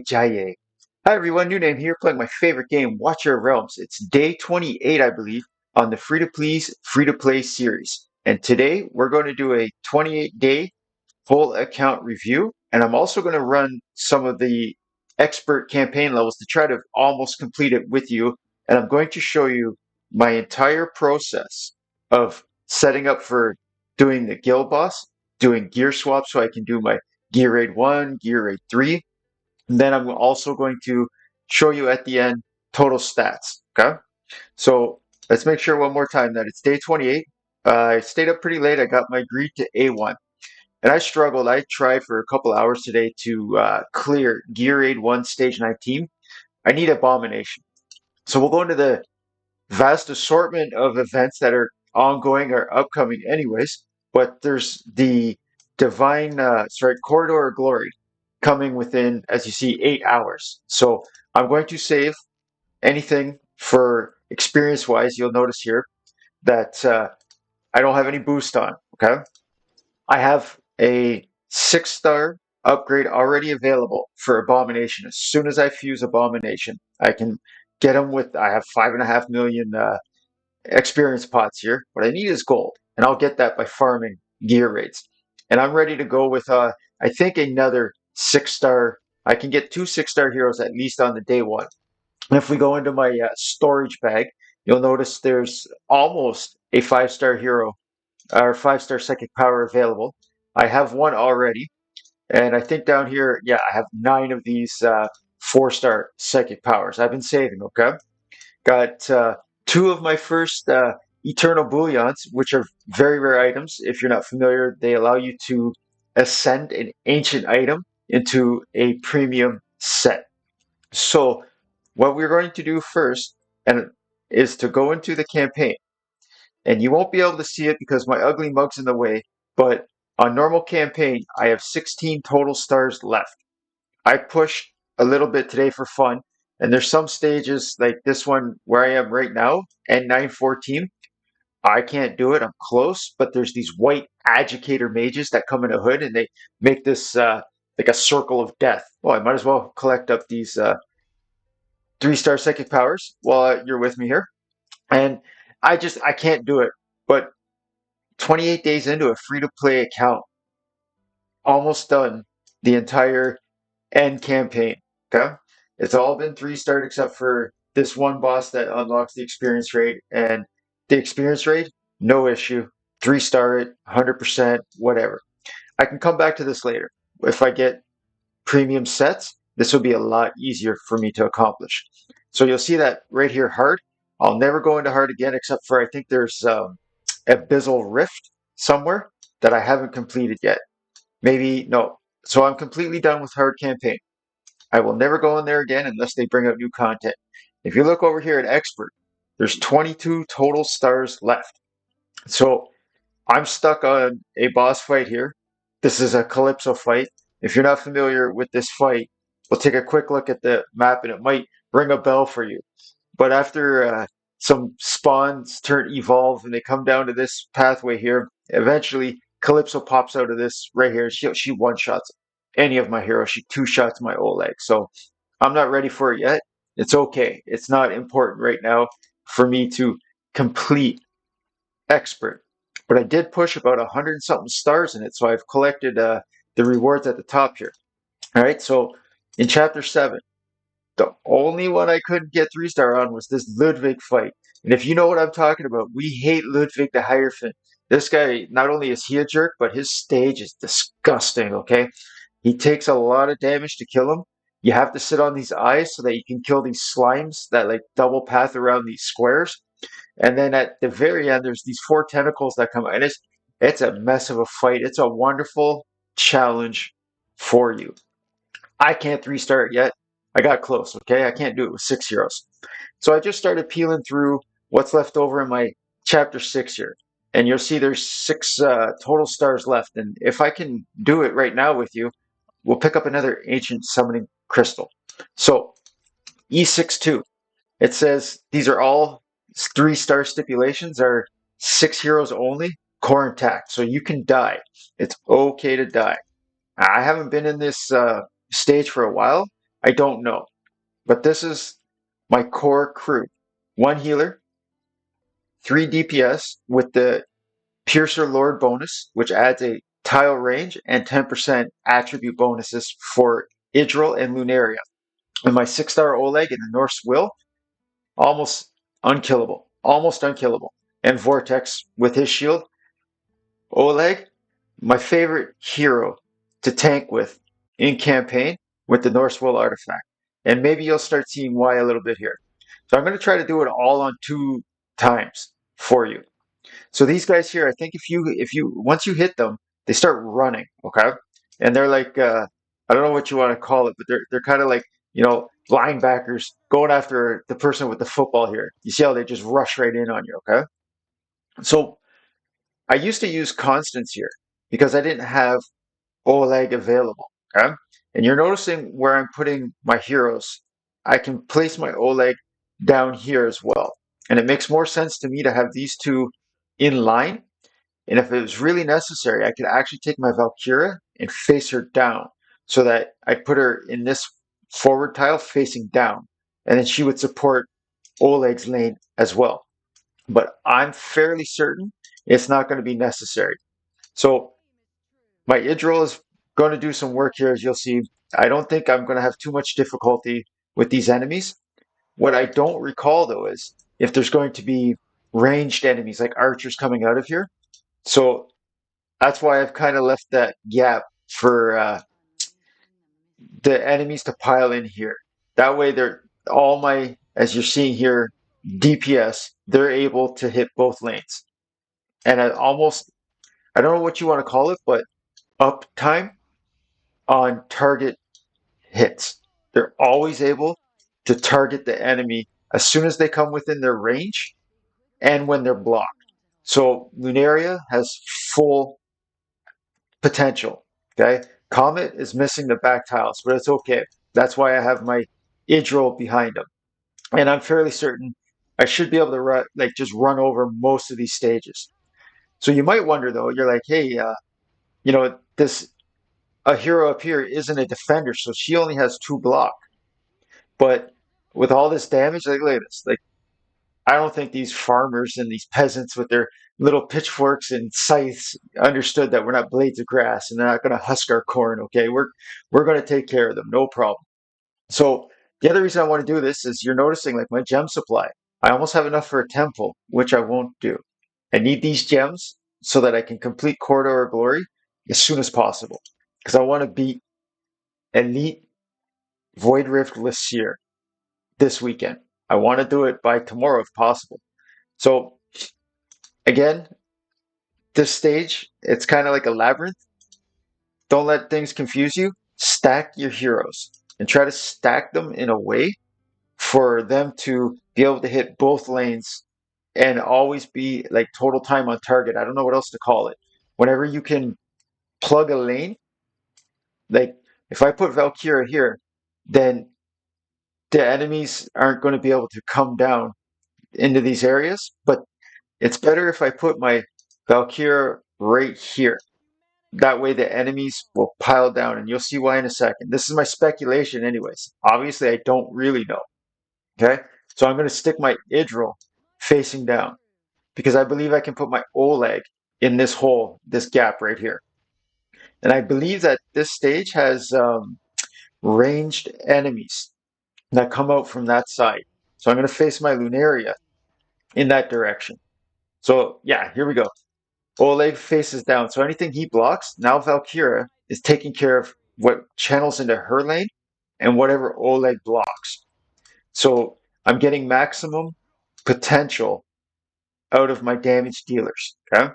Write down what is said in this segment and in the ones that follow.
Jaye. Hi everyone, new name here, playing my favorite game, Watcher of Realms. It's day 28, I believe, on the free-to-play series. And today we're going to do a 28-day full account review. And I'm also going to run some of the expert campaign levels to try to almost complete it with you. And I'm going to show you my entire process of setting up for doing the guild boss, doing gear swaps so I can do my gear raid 1, gear raid 3. And then I'm also going to show you at the end total stats. Okay. So let's make sure one more time that it's day 28. I stayed up pretty late. I got my greed to A1. And I struggled. I tried for a couple hours today to clear Gear Raid 1 Stage 19. I need Abomination. So we'll go into the vast assortment of events that are ongoing or upcoming anyways. But there's the Corridor of Glory coming within, as you see, 8 hours. So I'm going to save anything for experience-wise. You'll notice here that I don't have any boost on, okay? I have a 6-star upgrade already available for Abomination. As soon as I fuse Abomination, I can get them with, I have 5.5 million experience pots here. What I need is gold, and I'll get that by farming gear rates. And I'm ready to go with, I think, another 6-star. I can get 2 6-star heroes at least on the day one. And if we go into my storage bag, you'll notice there's almost a 5-star hero or 5-star psychic power available. I have one already. And I think down here, yeah, I have 9 of these 4-star psychic powers. I've been saving, okay? Got 2 of my first Eternal Bullions, which are very rare items. If you're not familiar, they allow you to ascend an ancient item into a premium set. So what we're going to do first and is to go into the campaign. And you won't be able to see it because my ugly mug's in the way, but on normal campaign, I have 16 total stars left. I pushed a little bit today for fun, and there's some stages like this one where I am right now, N914. I can't do it. I'm close, but there's these white agitator mages that come in a hood, and they make this like a circle of death. Well, I might as well collect up these 3-star psychic powers while you're with me here. And I can't do it. But 28 days into a free-to-play account, almost done the entire end campaign. Okay, it's all been 3-starred except for this one boss that unlocks the experience rate, and the experience rate, no issue. 3-star it, 100%, whatever. I can come back to this later. If I get premium sets, this will be a lot easier for me to accomplish. So you'll see that right here, hard. I'll never go into hard again, except for I think there's Abyssal Rift somewhere that I haven't completed yet. Maybe, no. So I'm completely done with hard campaign. I will never go in there again unless they bring out new content. If you look over here at expert, there's 22 total stars left. So I'm stuck on a boss fight here. This is a Calypso fight. If you're not familiar with this fight, we'll take a quick look at the map and it might ring a bell for you. But after some spawns evolve and they come down to this pathway here, eventually Calypso pops out of this right here. She one-shots any of my heroes. She 2-shots my Olague. So I'm not ready for it yet. It's okay. It's not important right now for me to complete expert. But I did push about 100 and something stars in it. So I've collected the rewards at the top here. All right. So in chapter 7, the only one I couldn't get 3-star on was this Ludwig fight. And if you know what I'm talking about, we hate Ludwig the Hierophant. This guy, not only is he a jerk, but his stage is disgusting, okay? He takes a lot of damage to kill him. You have to sit on these eyes so that you can kill these slimes that like double path around these squares. And then at the very end, there's these 4 tentacles that come out. And it's a mess of a fight. It's a wonderful challenge for you. I can't 3-star it yet. I got close, okay? I can't do it with 6 heroes. So I just started peeling through what's left over in my chapter 6 here. And you'll see there's 6 total stars left. And if I can do it right now with you, we'll pick up another ancient summoning crystal. So E62, it says these are all 3-star stipulations, are 6 heroes only, core intact. So you can die. It's okay to die. I haven't been in this stage for a while, I don't know. But this is my core crew. One healer, 3 DPS with the Piercer Lord bonus, which adds a tile range and 10% attribute bonuses for Idril and Lunaria. And my 6-star Oleg in the Norse Will, almost unkillable. Almost unkillable. And Vortex with his shield. Oleg, my favorite hero to tank with in campaign with the Norse Will artifact. And maybe you'll start seeing why a little bit here. So I'm going to try to do it all on 2 times for you. So these guys here, I think if you once you hit them, they start running, okay? And they're like I don't know what you want to call it, but they're kind of like, linebackers going after the person with the football here. You see how they just rush right in on you, okay? So I used to use Constance here because I didn't have Oleg available, okay? And you're noticing where I'm putting my heroes. I can place my Oleg down here as well. And it makes more sense to me to have these two in line. And if it was really necessary, I could actually take my Valkyra and face her down so that I put her in this forward tile facing down. And then she would support Oleg's lane as well. But I'm fairly certain it's not going to be necessary. So my Idril is going to do some work here, as you'll see. I don't think I'm going to have too much difficulty with these enemies. What I don't recall, though, is if there's going to be ranged enemies like archers coming out of here. So that's why I've kind of left that gap for the enemies to pile in here. That way, they're all my, as you're seeing here, DPS, they're able to hit both lanes. And I don't know what you want to call it, but uptime on target hits. They're always able to target the enemy as soon as they come within their range and when they're blocked. So Lunaria has full potential. Okay. Khamet is missing the back tiles, but it's okay. That's why I have my Idril behind him. And I'm fairly certain I should be able to just run over most of these stages. So you might wonder though, you're like, hey, this a hero up here isn't a defender, so she only has 2 block. But with all this damage, like look at this. Like I don't think these farmers and these peasants with their little pitchforks and scythes understood that we're not blades of grass and they're not going to husk our corn. Okay, we're going to take care of them, no problem. So the other reason I want to do this is you're noticing like my gem supply. I almost have enough for a temple, which I won't do. I need these gems so that I can complete Corridor of Glory as soon as possible because I want to beat Elite Void Rift Lysier this weekend. I want to do it by tomorrow if possible. So again, this stage, it's kind of like a labyrinth. Don't let things confuse you. Stack your heroes and try to stack them in a way for them to be able to hit both lanes and always be like total time on target. I don't know what else to call it. Whenever you can plug a lane, like if I put Valkyra here, then the enemies aren't going to be able to come down into these areas. But it's better if I put my Valkyra right here. That way the enemies will pile down, and you'll see why in a second. This is my speculation anyways. Obviously, I don't really know. Okay? So I'm going to stick my Idril facing down because I believe I can put my Oleg in this hole, this gap right here. And I believe that this stage has ranged enemies that come out from that side. So I'm going to face my Lunaria in that direction. So yeah, here we go. Oleg faces down. So anything he blocks, now Valkyra is taking care of what channels into her lane and whatever Oleg blocks. So I'm getting maximum potential out of my damage dealers. Okay.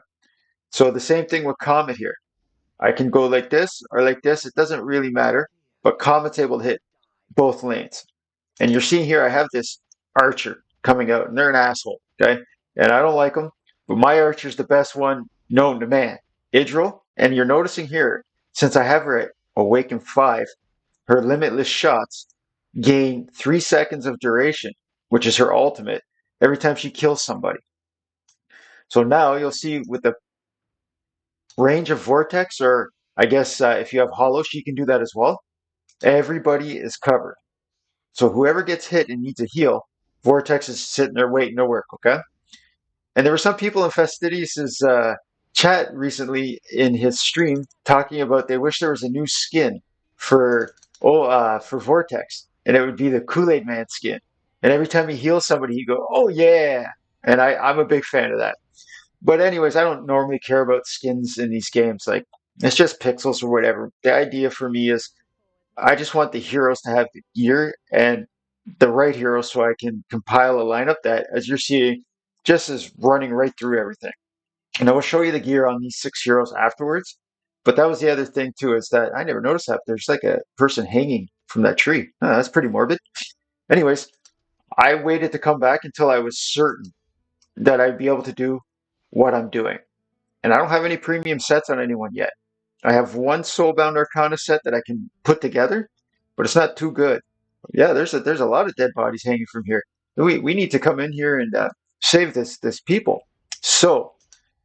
So the same thing with Khamet here. I can go like this or like this. It doesn't really matter. But Khamet's able to hit both lanes. And you're seeing here I have this archer coming out, and they're an asshole. Okay. And I don't like them. But my archer's the best one known to man. Idril. And you're noticing here, since I have her at Awaken 5, her limitless shots gain 3 seconds of duration, which is her ultimate, every time she kills somebody. So now you'll see with the range of Vortex, or I guess if you have Hollow, she can do that as well. Everybody is covered. So whoever gets hit and needs a heal, Vortex is sitting there waiting to work, okay? And there were some people in Fastidious' chat recently in his stream talking about they wish there was a new skin for for Vortex, and it would be the Kool-Aid Man skin. And every time he heals somebody, he go, "Oh yeah!" And I'm a big fan of that. But anyways, I don't normally care about skins in these games. Like it's just pixels or whatever. The idea for me is I just want the heroes to have the gear and the right heroes so I can compile a lineup that, as you're seeing, just is running right through everything. And I will show you the gear on these 6 heroes afterwards. But that was the other thing too, is that I never noticed that there's like a person hanging from that tree. Oh, that's pretty morbid. Anyways, I waited to come back until I was certain that I'd be able to do what I'm doing. And I don't have any premium sets on anyone yet. I have one Soulbound Arcana set that I can put together, but it's not too good. Yeah, there's a lot of dead bodies hanging from here. We need to come in here and save this people. So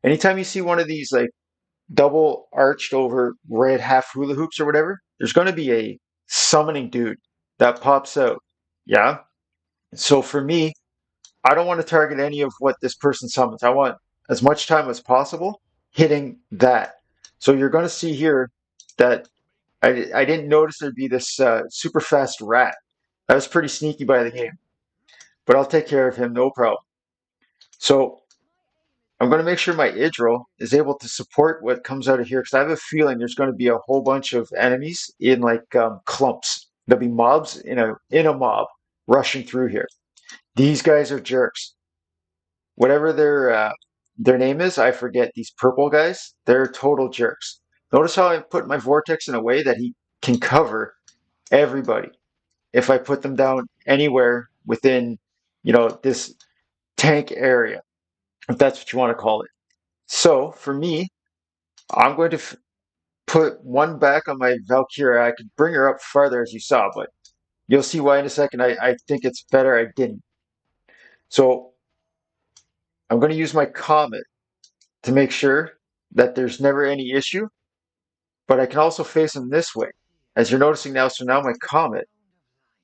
anytime you see one of these like double arched over red half hula hoops or whatever, there's going to be a summoning dude that pops out. Yeah. So for me, I don't want to target any of what this person summons. I want as much time as possible hitting that. So you're going to see here that I didn't notice there'd be this super fast rat. That was pretty sneaky by the game, but I'll take care of him, no problem. So I'm going to make sure my Idril is able to support what comes out of here because I have a feeling there's going to be a whole bunch of enemies in like clumps. There'll be mobs in a mob rushing through here. These guys are jerks. Whatever their name is, I forget. These purple guys, they're total jerks. Notice how I put my Vortex in a way that he can cover everybody if I put them down anywhere within, this tank area, if that's what you want to call it. So for me, I'm going to put one back on my Valkyria. I could bring her up farther as you saw, but you'll see why in a second. I think it's better I didn't. So I'm going to use my Khamet to make sure that there's never any issue, but I can also face him this way. As you're noticing now, so now my Khamet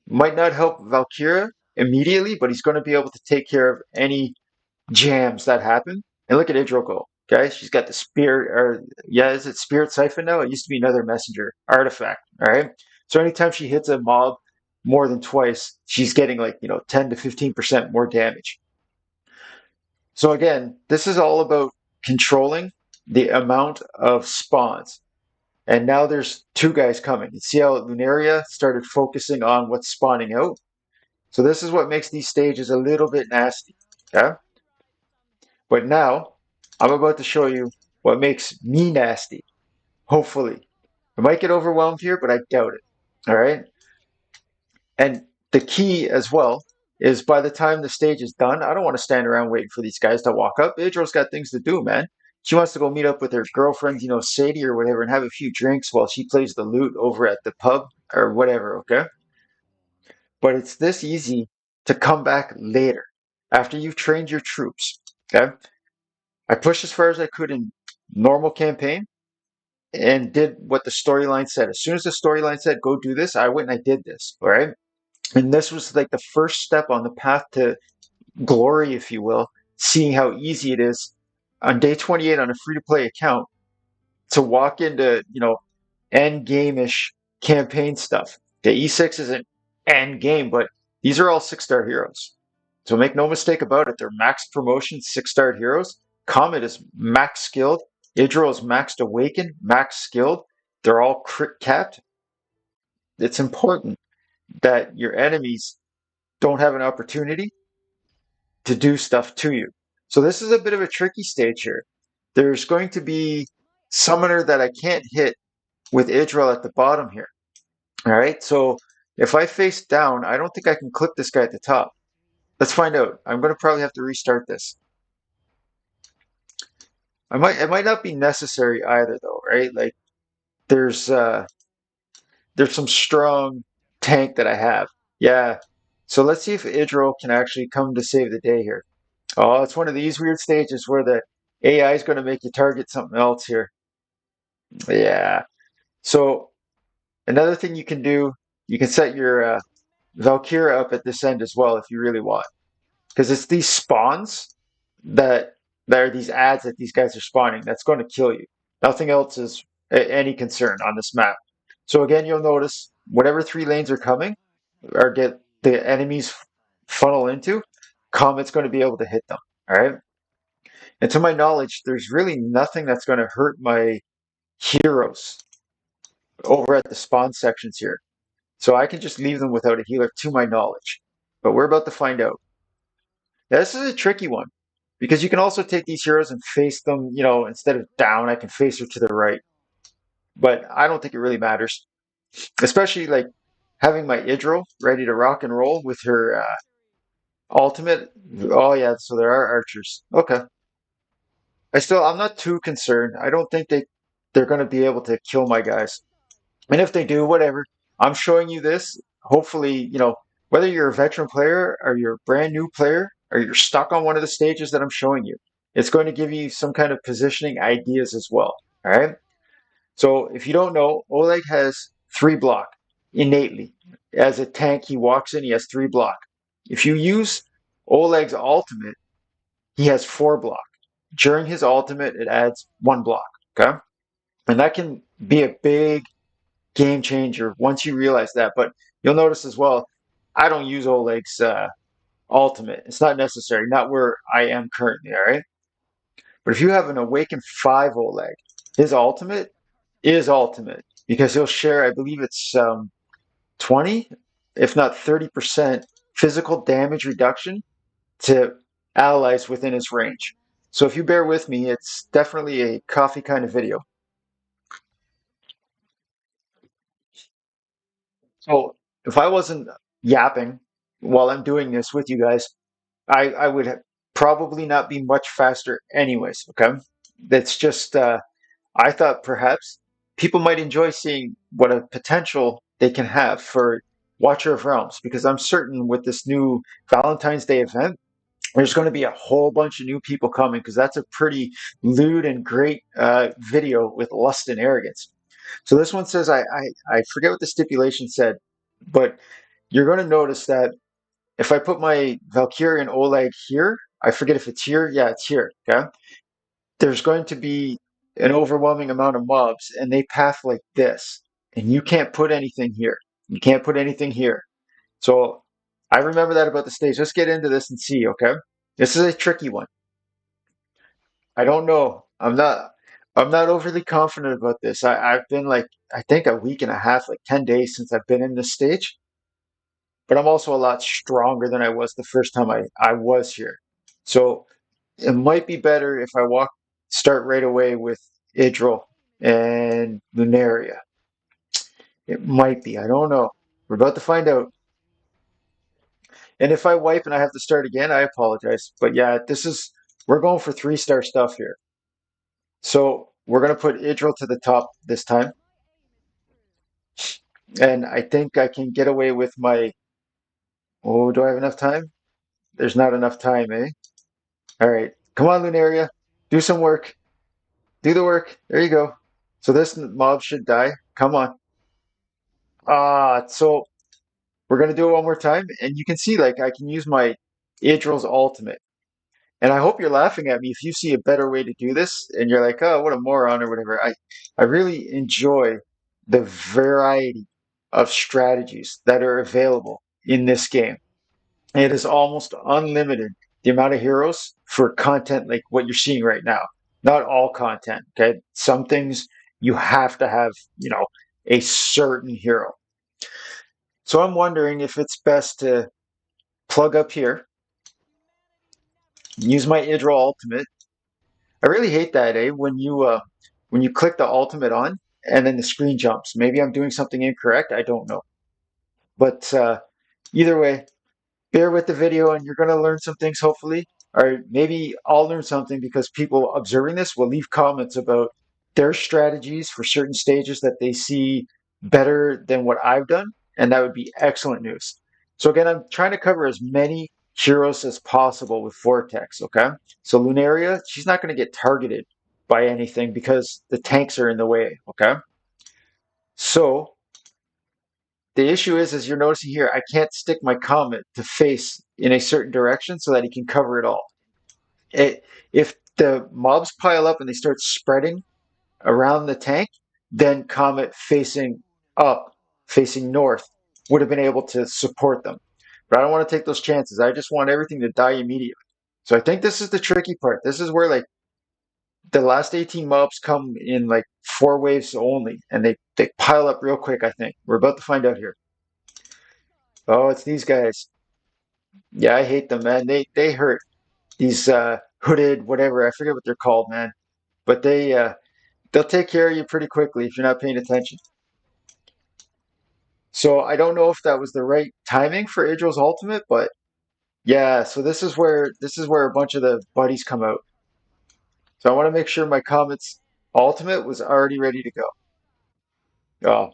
might not help Valkyria immediately, but he's going to be able to take care of any jams that happen. And look at Idril go. Okay, she's got the spirit, or yeah, is it spirit siphon now? It used to be another messenger artifact. All right. So anytime she hits a mob more than twice, she's getting like 10 to 15% more damage. So again, this is all about controlling the amount of spawns. And now there's two guys coming. You see how Lunaria started focusing on what's spawning out? So this is what makes these stages a little bit nasty. Okay? But now, I'm about to show you what makes me nasty. Hopefully. I might get overwhelmed here, but I doubt it. All right? And the key as well is by the time the stage is done, I don't want to stand around waiting for these guys to walk up. Idril's got things to do, man. She wants to go meet up with her girlfriend, Sadie or whatever, and have a few drinks while she plays the lute over at the pub or whatever, okay? But it's this easy to come back later after you've trained your troops, okay? I pushed as far as I could in normal campaign and did what the storyline said. As soon as the storyline said, go do this, I went and I did this, all right? And this was like the first step on the path to glory, if you will, seeing how easy it is on day 28 on a free-to-play account to walk into, end game-ish campaign stuff. The E6 isn't end game, but these are all 6-star heroes. So make no mistake about it, they're max promotion 6-star heroes. Khamet is max skilled. Idril is maxed awakened, max skilled. They're all crit capped. It's important that your enemies don't have an opportunity to do stuff to you. So this is a bit of a tricky stage here. There's going to be summoner that I can't hit with Idril at the bottom here. All right, so if I face down, I don't think I can clip this guy at the top. Let's find out. I'm going to probably have to restart this. It might not be necessary either though, right? Like there's some strong tank that I have. Yeah. So let's see if Idril can actually come to save the day here. Oh, it's one of these weird stages where the AI is going to make you target something else here. Yeah. So another thing you can do, you can set your Valkyra up at this end as well if you really want. Because it's these spawns that that are these ads that these guys are spawning that's going to kill you. Nothing else is any concern on this map. So again, you'll notice whatever 3 lanes are coming or get the enemies funnel into, Khamet's going to be able to hit them. All right. And to my knowledge, there's really nothing that's going to hurt my heroes over at the spawn sections here. So I can just leave them without a healer to my knowledge. But we're about to find out. Now, this is a tricky one because you can also take these heroes and face them, instead of down, I can face her to the right. But I don't think it really matters, especially like having my Idril ready to rock and roll with her ultimate. Oh, yeah, so there are archers. Okay. I'm not too concerned. I don't think they're going to be able to kill my guys. And if they do, whatever. I'm showing you this. Hopefully, whether you're a veteran player or you're a brand new player or you're stuck on one of the stages that I'm showing you, it's going to give you some kind of positioning ideas as well. All right. So if you don't know, Oleg has 3 block innately. As a tank, he walks in, he has 3 block. If you use Oleg's ultimate, he has 4 block. During his ultimate, it adds 1 block. Okay. And that can be a big game changer once you realize that. But you'll notice as well, I don't use Oleg's ultimate. It's not necessary, not where I am currently, all right? But if you have an Awakened 5 Oleg, his ultimate is ultimate because he'll share, I believe it's 20, if not 30% physical damage reduction to allies within his range. So if you bear with me, it's definitely a coffee kind of video. So if I wasn't yapping while I'm doing this with you guys, I would probably not be much faster anyways, okay? That's just, I thought perhaps people might enjoy seeing what a potential they can have for Watcher of Realms, because I'm certain with this new Valentine's Day event, there's going to be a whole bunch of new people coming because that's a pretty lewd and great video with lust and arrogance. So this one says, I forget what the stipulation said, but you're going to notice that if I put my Valkyria and Olague here, I forget if it's here. Yeah, it's here. Okay. There's going to be an overwhelming amount of mobs and they path like this. And you can't put anything here. You can't put anything here. So I remember that about the stage. Let's get into this and see, okay? This is a tricky one. I don't know. I'm not overly confident about this. I've been like I think a week and a half, like 10 days since I've been in this stage. But I'm also a lot stronger than I was the first time I was here. So it might be better if I start right away with Idril and Lunaria. It might be. I don't know. We're about to find out. And if I wipe and I have to start again, I apologize. But yeah, we're going for 3-star stuff here. So we're going to put Idril to the top this time. And I think I can get away with my. Oh, do I have enough time? There's not enough time, eh? All right. Come on, Lunaria. Do some work. Do the work. There you go. So this mob should die. Come on. So we're going to do it one more time. And you can see, like, I can use my Idril's ultimate. And I hope you're laughing at me if you see a better way to do this and you're like, oh, what a moron or whatever. I really enjoy the variety of strategies that are available in this game. It is almost unlimited, the amount of heroes for content like what you're seeing right now. Not all content, okay? Some things you have to have, a certain hero. So I'm wondering if it's best to plug up here, use my Idril ultimate. I really hate that, when you click the ultimate on and then the screen jumps. Maybe I'm doing something incorrect. I don't know. But either way, bear with the video and you're going to learn some things, hopefully. Or maybe I'll learn something because people observing this will leave comments about their strategies for certain stages that they see better than what I've done. And that would be excellent news. So again, I'm trying to cover as many heroes as possible with Vortex, okay? So Lunaria, she's not going to get targeted by anything because the tanks are in the way, okay? So the issue is, as you're noticing here, I can't stick my Khamet to face in a certain direction so that he can cover it all. If the mobs pile up and they start spreading around the tank, then Khamet facing up, facing north, would have been able to support them. But I don't want to take those chances. I just want everything to die immediately. So I think this is the tricky part. This is where like the last 18 mobs come in like 4 waves only, and they pile up real quick, I think. We're about to find out here. Oh, it's these guys. Yeah, I hate them, man. They hurt. These hooded, whatever, I forget what they're called, man. But they'll take care of you pretty quickly if you're not paying attention. So I don't know if that was the right timing for Idril's ultimate, but yeah, so this is where a bunch of the buddies come out. So I want to make sure my Khamet's ultimate was already ready to go. Oh.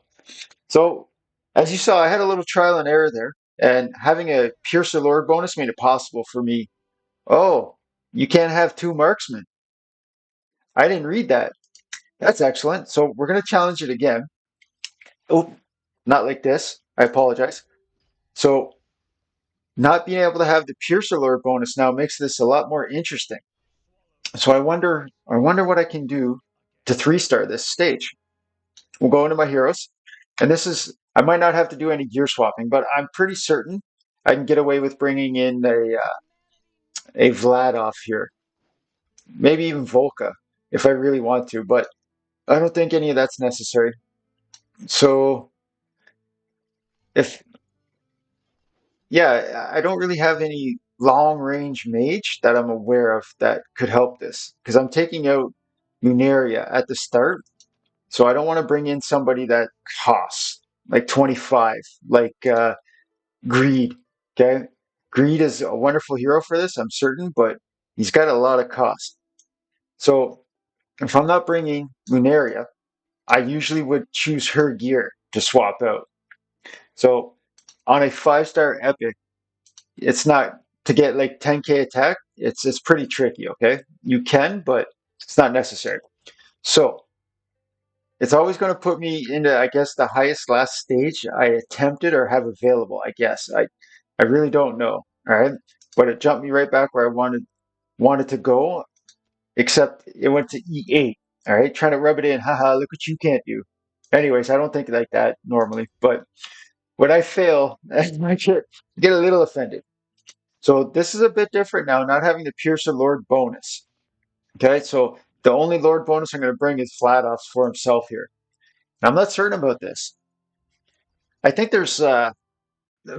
So as you saw, I had a little trial and error there, and having a Piercer Lord bonus made it possible for me. Oh, you can't have 2 marksmen. I didn't read that. That's excellent. So we're going to challenge it again. Oh, not like this. I apologize. So not being able to have the Piercer Lord bonus now makes this a lot more interesting. So I wonder what I can do to 3-star this stage. We'll go into my heroes, and I might not have to do any gear swapping, but I'm pretty certain I can get away with bringing in a Vlad off here, maybe even Volka if I really want to, but I don't think any of that's necessary. So if yeah, I don't really have any long range mage that I'm aware of that could help this because I'm taking out Lunaria at the start. So I don't want to bring in somebody that costs like 25, like Greed. Okay. Greed is a wonderful hero for this, I'm certain, but he's got a lot of cost. So if I'm not bringing Lunaria, I usually would choose her gear to swap out. So on a 5-star epic, it's not to get like 10k attack. It's pretty tricky. Okay, you can, but it's not necessary. So it's always going to put me into, I guess, the highest last stage I attempted or have available. I guess I really don't know. All right, but it jumped me right back where I wanted to go, except it went to E8. All right, trying to rub it in. Haha, look what you can't do. Anyways, I don't think like that normally, but when I fail, I get a little offended. So this is a bit different now, not having the Piercer Lord bonus. Okay, so the only Lord bonus I'm going to bring is Vladoff's for himself here. Now, I'm not certain about this. I think there's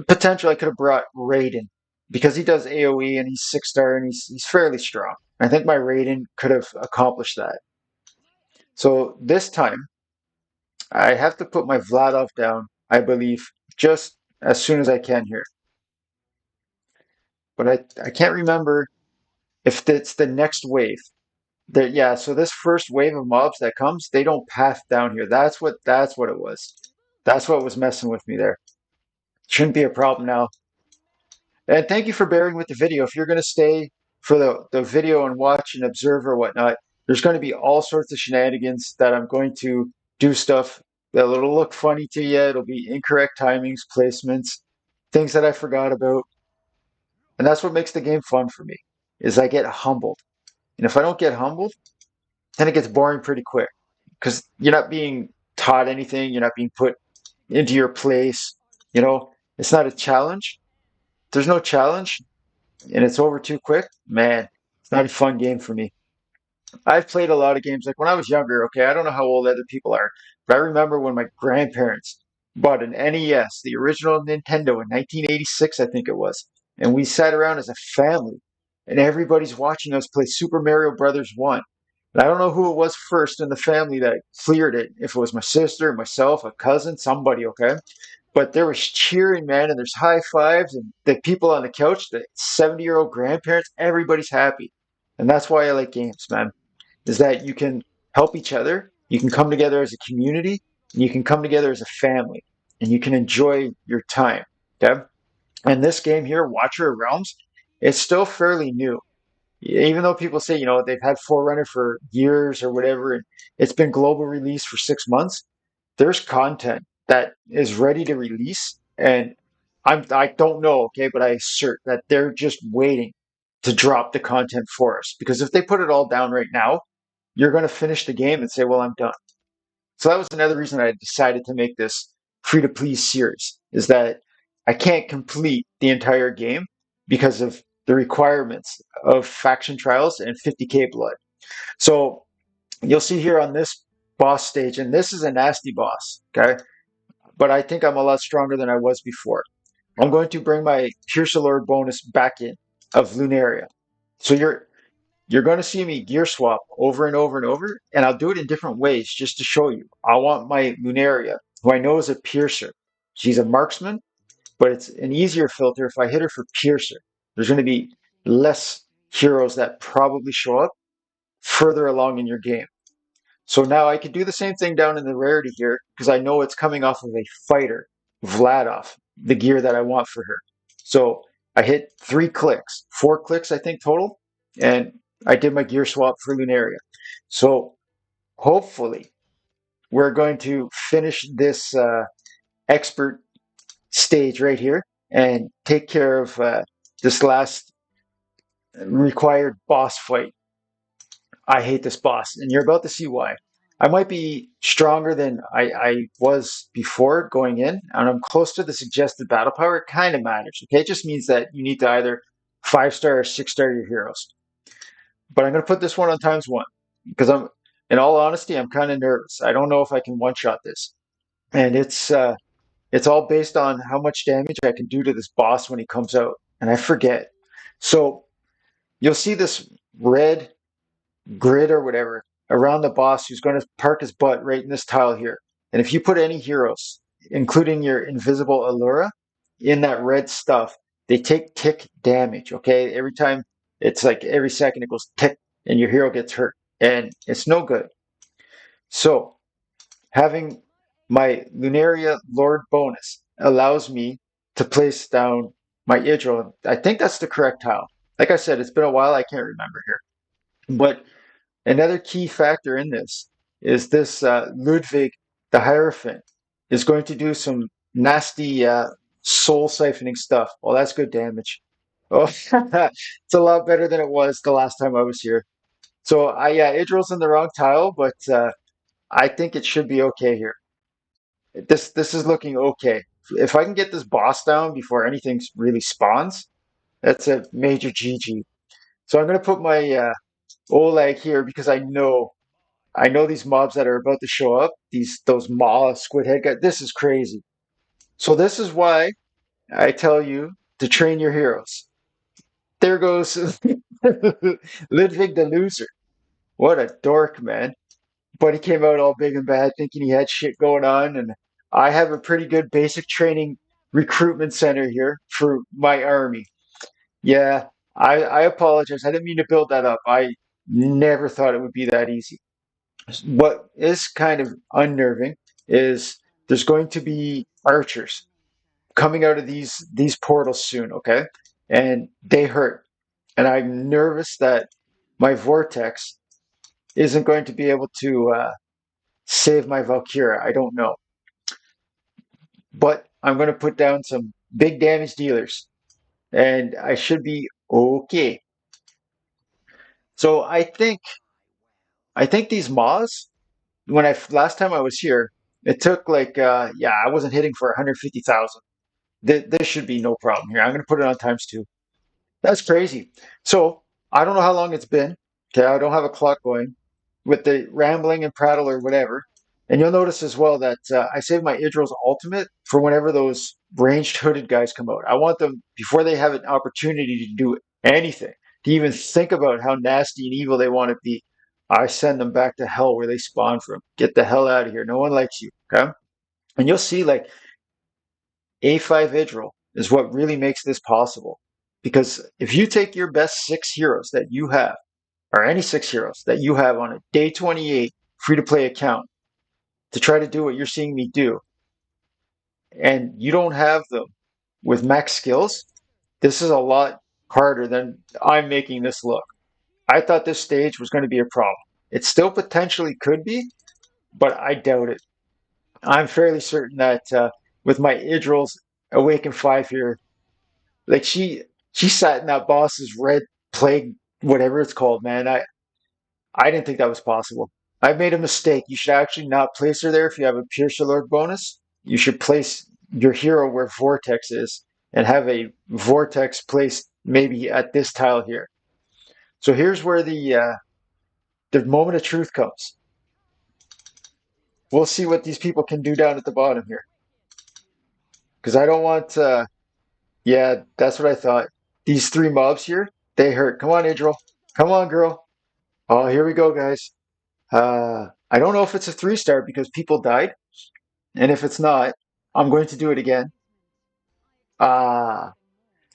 potential I could have brought Raiden because he does AoE and he's 6-star and he's fairly strong. I think my Raiden could have accomplished that. So this time, I have to put my Vladoff down, I believe, just as soon as I can here. But I can't remember if it's the next wave. Yeah, so this first wave of mobs that comes, they don't path down here. That's what it was. That's what was messing with me there. Shouldn't be a problem now. And thank you for bearing with the video. If you're going to stay for the video and watch and observe or whatnot, there's going to be all sorts of shenanigans that I'm going to do stuff that'll look funny to you. It'll be incorrect timings, placements, things that I forgot about. And that's what makes the game fun for me, is I get humbled. And if I don't get humbled, then it gets boring pretty quick because you're not being taught anything. You're not being put into your place. It's not a challenge. There's no challenge and it's over too quick. Man, it's not a fun game for me. I've played a lot of games like when I was younger. Okay, I don't know how old other people are, but I remember when my grandparents bought an NES, the original Nintendo in 1986, I think it was, and we sat around as a family, and everybody's watching us play Super Mario Brothers 1. And I don't know who it was first in the family that cleared it, if it was my sister, myself, a cousin, somebody, okay? But there was cheering, man, and there's high fives, and the people on the couch, the 70-year-old grandparents, everybody's happy. And that's why I like games, man, is that you can help each other, you can come together as a community, and you can come together as a family, and you can enjoy your time, okay? And this game here, Watcher of Realms, it's still fairly new. Even though people say, they've had Forerunner for years or whatever, and it's been global release for 6 months, there's content that is ready to release, and I don't know, okay, but I assert that they're just waiting to drop the content for us. Because if they put it all down right now, you're going to finish the game and say, well, I'm done. So that was another reason I decided to make this free to please series, is that I can't complete the entire game because of the requirements of faction trials and 50k blood. So you'll see here on this boss stage, and this is a nasty boss, okay? But I think I'm a lot stronger than I was before. I'm going to bring my Pierce Allure bonus back in of Lunaria. So you're going to see me gear swap over and over and over, and I'll do it in different ways just to show you. I want my Lunaria, who I know is a piercer. She's a marksman, but it's an easier filter if I hit her for piercer. There's going to be less heroes that probably show up further along in your game. So now I can do the same thing down in the rarity here because I know it's coming off of a fighter, Vladov, the gear that I want for her. So I hit 3 clicks, 4 clicks I think total, and I did my gear swap for Lunaria. So hopefully we're going to finish this expert stage right here and take care of this last required boss fight. I hate this boss, and you're about to see why. I might be stronger than I was before going in, and I'm close to the suggested battle power. It kind of matters, okay? It just means that you need to either 5-star or 6-star your heroes. But I'm going to put this one on ×1 because in all honesty, I'm kind of nervous. I don't know if I can one-shot this, and it's all based on how much damage I can do to this boss when he comes out, and I forget. So you'll see this red grid or whatever around the boss who's going to park his butt right in this tile here. And if you put any heroes, including your invisible Allura, in that red stuff, they take tick damage, okay? Every time, it's like every second it goes tick and your hero gets hurt. And it's no good. So having my Lunaria Lord bonus allows me to place down my Idril. I think that's the correct tile. Like I said, it's been a while. I can't remember here. But another key factor in this is this Ludwig the Hierophant is going to do some nasty soul siphoning stuff. Well, that's good damage. Oh, it's a lot better than it was the last time I was here. So yeah, Idril's in the wrong tile, but I think it should be okay here. This is looking okay. If I can get this boss down before anything really spawns, that's a major GG. So I'm going to put my Olague here because I know these mobs that are about to show up, those maw squid head guys. This is crazy. So this is why I tell you to train your heroes. There goes Ludwig the loser. What a dork, man. But he came out all big and bad thinking he had shit going on, and I have a pretty good basic training recruitment center here for my army. Yeah, I apologize. I didn't mean to build that up. I never thought it would be that easy. What is kind of unnerving is there's going to be archers coming out of these portals soon, okay? And they hurt. And I'm nervous that my Vortex isn't going to be able to save my Valkyra. I don't know. But I'm going to put down some big damage dealers, and I should be okay. So I think these Maws, when I last time I was here, it took like yeah, I wasn't hitting for 150,000. This should be no problem here. I'm going to put it on ×2. That's crazy. So I don't know how long it's been. Okay, I don't have a clock going with the rambling and prattle or whatever. And you'll notice as well that I saved my Idril's ultimate for whenever those ranged hooded guys come out. I want them before they have an opportunity to do anything, to even think about how nasty and evil they want to be. I send them back to hell where they spawn from. Get the hell out of here. No one likes you. Okay. And you'll see like A5 Idril is what really makes this possible. Because if you take your best 6 heroes that you have, or any 6 heroes that you have on a day 28 free to play account to try to do what you're seeing me do, and you don't have them with max skills, this is a lot harder than I'm making this look. I thought this stage was going to be a problem. It still potentially could be, but I doubt it. I'm fairly certain that with my Idril's Awaken 5 here, like she sat in that boss's red plague, whatever it's called, man. I didn't think that was possible. I made a mistake. You should actually not place her there if you have a Pierce Alert bonus. You should place your hero where Vortex is and have a Vortex placed maybe at this tile here. So here's where the moment of truth comes. We'll see what these people can do down at the bottom here. Because I don't want, yeah, that's what I thought. These three mobs here, they hurt. Come on, Idril. Come on, girl. Oh, here we go, guys. I don't know if it's a 3-star because people died. And if it's not, I'm going to do it again.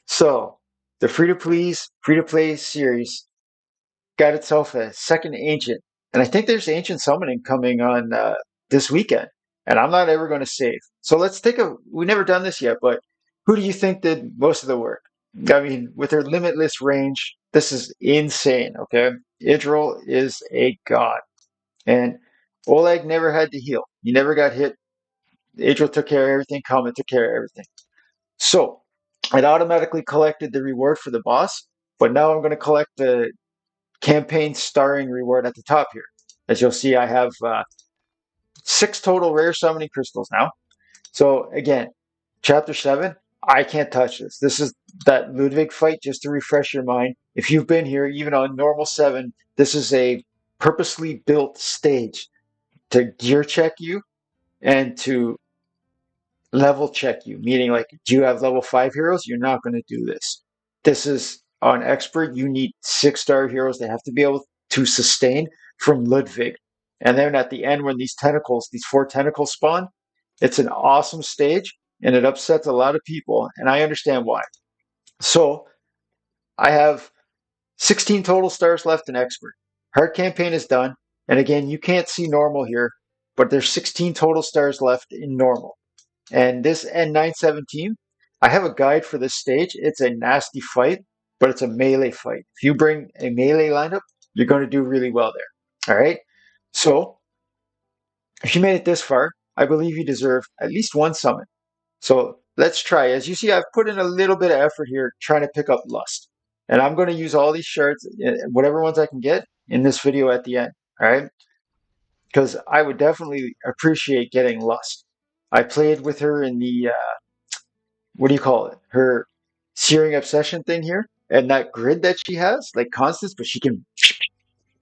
So the free-to-play series got itself a second ancient. And I think there's ancient summoning coming on this weekend. And I'm not ever going to save. So let's take we've never done this yet, but who do you think did most of the work? I mean, with their limitless range, this is insane, okay? Idril is a god. And Oleg never had to heal. He never got hit. Idril took care of everything. Khamet took care of everything. So it automatically collected the reward for the boss, but now I'm going to collect the campaign starring reward at the top here. As you'll see, I have 6 total rare summoning crystals now. So again, chapter 7, I can't touch this. This is that Ludwig fight, just to refresh your mind. If you've been here, even on normal 7, this is a purposely built stage to gear check you and to level check you, meaning like, do you have level 5 heroes? You're not going to do this. This is on expert. You need 6-star heroes. They have to be able to sustain from Ludwig. And then at the end, when these 4 tentacles spawn, it's an awesome stage and it upsets a lot of people. And I understand why. So I have 16 total stars left in expert. Hard campaign is done. And again, you can't see normal here, but there's 16 total stars left in normal. And this N917, I have a guide for this stage. It's a nasty fight, but it's a melee fight. If you bring a melee lineup, you're going to do really well there. All right. So if you made it this far, I believe you deserve at least 1 summon. So let's try. As you see, I've put in a little bit of effort here trying to pick up Lust. And I'm going to use all these shards, whatever ones I can get, in this video at the end. All right. Because I would definitely appreciate getting Lust. I played with her in the what do you call it? Her Searing Obsession thing here, and that grid that she has, like constants, but she can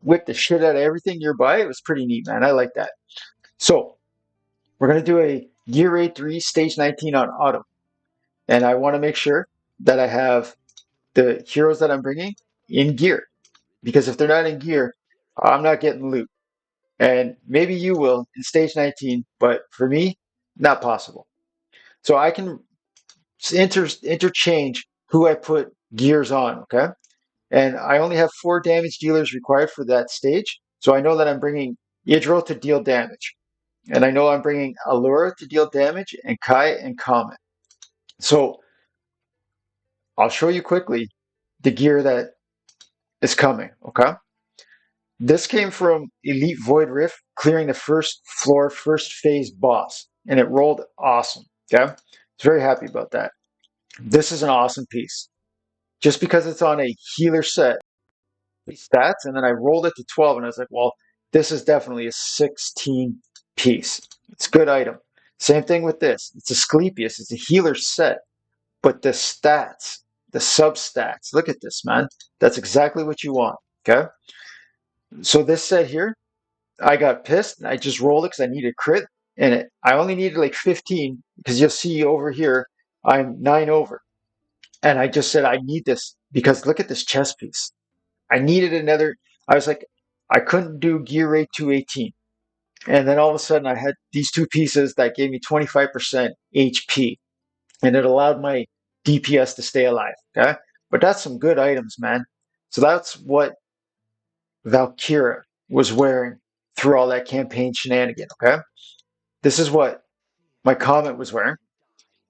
whip the shit out of everything nearby. It was pretty neat, man. I like that. So we're gonna do a GR3 stage 19 on auto, and I want to make sure that I have the heroes that I'm bringing in gear, because if they're not in gear, I'm not getting loot. And maybe you will in stage 19, but for me, not possible. So I can interchange who I put gears on, okay? And I only have 4 damage dealers required for that stage. So I know that I'm bringing Idril to deal damage. And I know I'm bringing Allura to deal damage and Kai and Khamet. So I'll show you quickly the gear that is coming, okay? This came from Elite Void Rift, clearing the first floor, first phase boss. And it rolled awesome, okay? I was very happy about that. This is an awesome piece. Just because it's on a healer set, stats, and then I rolled it to 12, and I was like, well, this is definitely a 16 piece. It's a good item. Same thing with this. It's Asclepius. It's a healer set, but the stats, the substats, look at this, man. That's exactly what you want, okay? So this set here, I got pissed. I just rolled it because I needed crit, and I only needed like 15, because you'll see over here, I'm 9 over. And I just said, I need this, because look at this chess piece. I needed another. I was like, I couldn't do GR2-18. And then all of a sudden I had these 2 pieces that gave me 25% HP. And it allowed my DPS to stay alive. Okay. But that's some good items, man. So that's what Valkyra was wearing through all that campaign shenanigan. Okay. This is what my Khamet was wearing.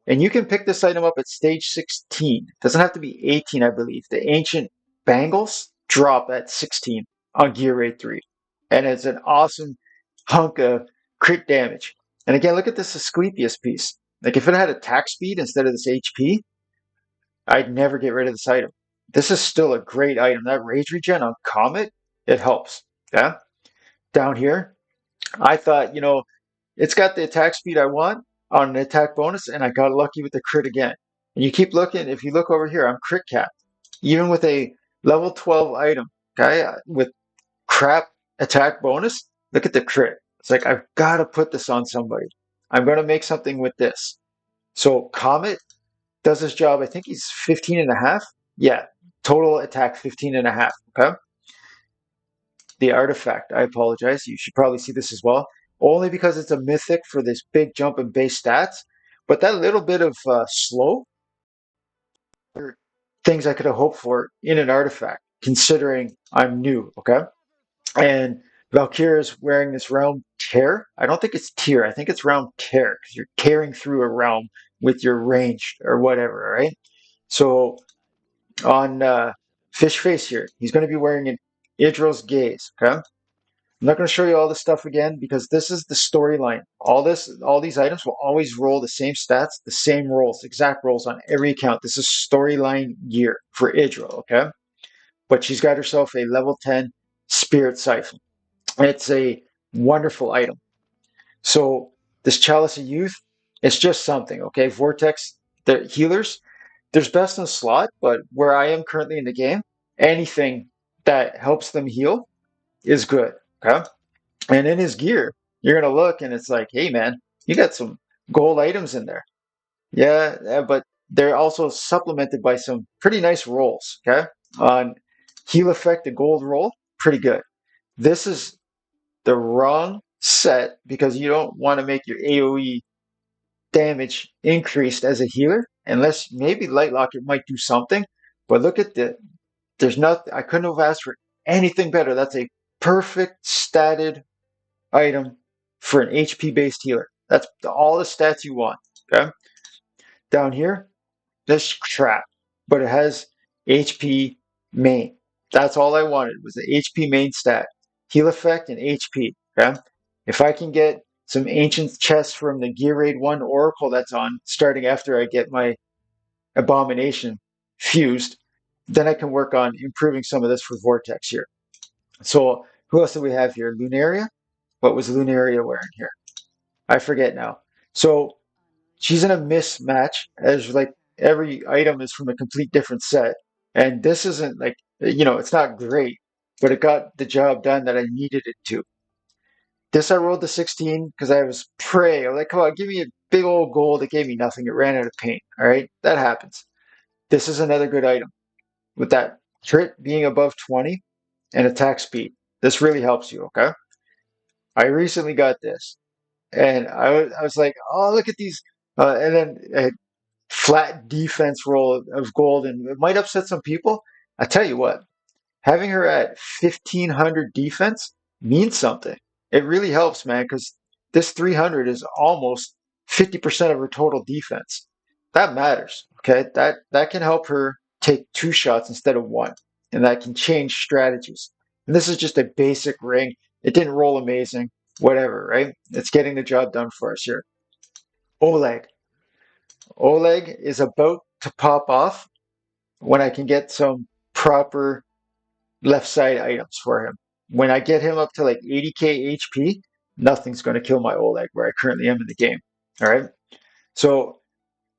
And you can pick this item up at stage 16. It doesn't have to be 18, I believe. The ancient bangles drop at 16 on GR3. And it's an awesome hunk of crit damage. And again, look at this Asclepius piece. Like if it had attack speed instead of this HP, I'd never get rid of this item. This is still a great item. That rage regen on Khamet, it helps. Yeah. Down here, I thought, it's got the attack speed I want on an attack bonus, and I got lucky with the crit again. And you keep looking, if you look over here, I'm crit capped. Even with a level 12 item, okay, with crap attack bonus, look at the crit. It's like, I've got to put this on somebody. I'm going to make something with this. So Comet does his job. I think he's 15 and a half. Yeah, total attack 15 and a half. Okay. The artifact, I apologize. You should probably see this as well. Only because it's a mythic for this big jump in base stats. But that little bit of slow are things I could have hoped for in an artifact, considering I'm new. Okay. And Valkyra is wearing this realm tear. I don't think it's tier. I think it's realm tear because you're tearing through a realm with your range or whatever, right? So on Fish Face here, he's going to be wearing an Idril's Gaze. Okay, I'm not going to show you all this stuff again because this is the storyline. All these items will always roll the same stats, the same rolls, exact rolls on every account. This is storyline gear for Idril. Okay, but she's got herself a level 10 Spirit Siphon. It's a wonderful item. So this Chalice of Youth, it's just something, okay? Vortex, the healers, there's best in slot, but where I am currently in the game, anything that helps them heal is good, okay? And in his gear, you're going to look and it's like, hey, man, you got some gold items in there. Yeah, but they're also supplemented by some pretty nice rolls, okay? On heal effect, the gold roll, pretty good. This is the wrong set because you don't want to make your AoE damage increased as a healer, unless maybe Light Locket might do something. But look at there's nothing, I couldn't have asked for anything better. That's a perfect statted item for an HP based healer. That's all the stats you want. Okay. Down here, this crap, but it has HP main. That's all I wanted was the HP main stat, heal effect, and HP. Okay, if I can get some ancient chests from the Gear Raid 1 Oracle that's on, starting after I get my Abomination fused, then I can work on improving some of this for Vortex here. So who else do we have here? Lunaria? What was Lunaria wearing here? I forget now. So she's in a mismatch as like every item is from a complete different set. And this isn't like, it's not great, but it got the job done that I needed it to. This I rolled the 16 because I was prey. I'm like, come on, give me a big old gold. It gave me nothing. It ran out of paint. All right, that happens. This is another good item with that crit being above 20 and attack speed. This really helps you, okay? I recently got this and I was like, oh, look at these. And then a flat defense roll of gold, and it might upset some people. I tell you what, having her at 1500 defense means something. It really helps, man, because this 300 is almost 50% of her total defense. That matters, okay? That can help her take 2 shots instead of 1, and that can change strategies. And this is just a basic ring. It didn't roll amazing, whatever, right? It's getting the job done for us here. Oleg. Oleg is about to pop off when I can get some proper left side items for him. When I get him up to like 80k HP, nothing's going to kill my Oleg where I currently am in the game. All right. So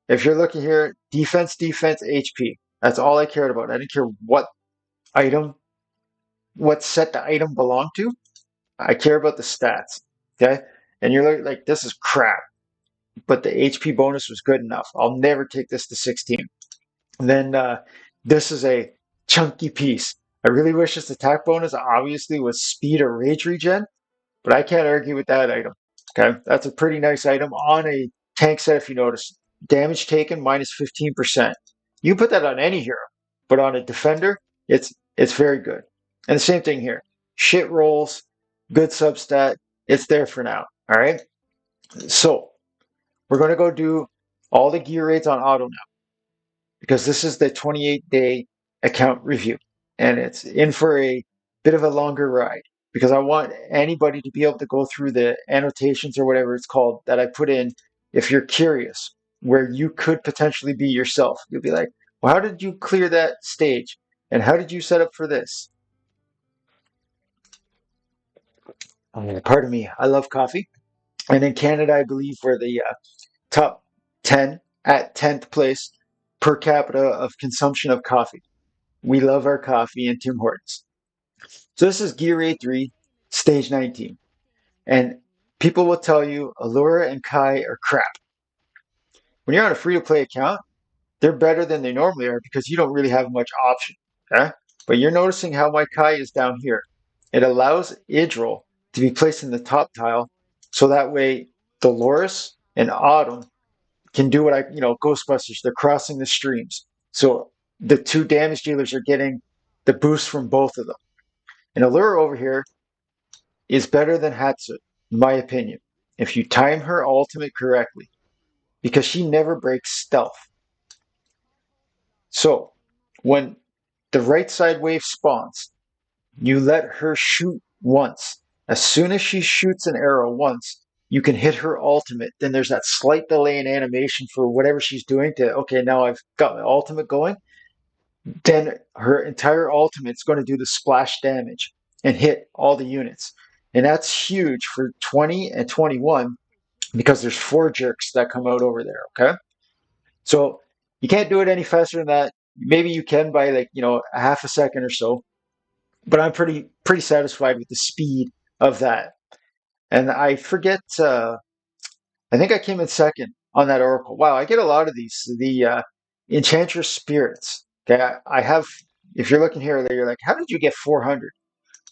if you're looking here, defense, HP. That's all I cared about. I didn't care what item, what set the item belonged to. I care about the stats. Okay. And you're like, this is crap. But the HP bonus was good enough. I'll never take this to 16. And then this is a chunky piece. I really wish this attack bonus obviously was speed or rage regen, but I can't argue with that item. Okay, that's a pretty nice item on a tank set if you notice. Damage taken minus 15%. You put that on any hero, but on a defender, it's very good. And the same thing here. Shit rolls, good substat, it's there for now. All right. So we're going to go do all the gear raids on auto now, because this is the 28-day account review, and it's in for a bit of a longer ride. because I want anybody to be able to go through the annotations or whatever it's called that I put in if you're curious, where you could potentially be yourself. You'll be like, well, how did you clear that stage? And how did you set up for this? Pardon me, I love coffee. And in Canada, I believe we're the top 10 at 10th place per capita of consumption of coffee. We love our coffee in Tim Hortons. So this is GR3 stage 19. And people will tell you Allura and Kai are crap. When you're on a free to play account, they're better than they normally are because you don't really have much option. Okay? But you're noticing how my Kai is down here. It allows Idril to be placed in the top tile so that way Dolores and Autumn can do what Ghostbusters, they're crossing the streams. So the two damage dealers are getting the boost from both of them. And Allura over here is better than Hatsu, in my opinion, if you time her ultimate correctly, because she never breaks stealth. So when the right side wave spawns, you let her shoot once. As soon as she shoots an arrow once, you can hit her ultimate. Then there's that slight delay in animation for whatever she's doing to, okay, now I've got my ultimate going. Then her entire ultimate's going to do the splash damage and hit all the units. And that's huge for 20 and 21 because there's 4 jerks that come out over there, okay? So you can't do it any faster than that. Maybe you can by a half a second or so, but I'm pretty satisfied with the speed of that. And I forget, I think I came in second on that Oracle. Wow, I get a lot of these. The Enchantress Spirits. Okay, I have, if you're looking here, you're like, how did you get 400?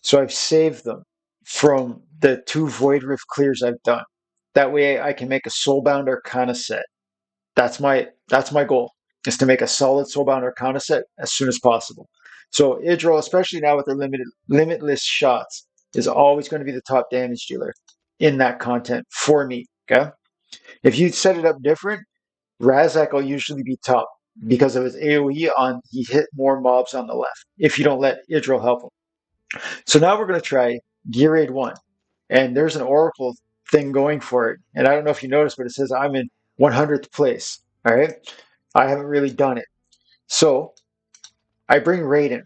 So I've saved them from the 2 Void Rift clears I've done. That way I can make a Soulbound Arcana set. That's my goal, is to make a solid Soulbound Arcana set as soon as possible. So Idril, especially now with their limitless shots, is always going to be the top damage dealer in that content for me. Okay? If you set it up different, Razak will usually be top because of his AoE on he hit more mobs on the left if you don't let Idril help him. So now we're going to try Gear Raid 1. And there's an Oracle thing going for it. And I don't know if you noticed, but it says I'm in 100th place. All right. I haven't really done it. So I bring Raiden.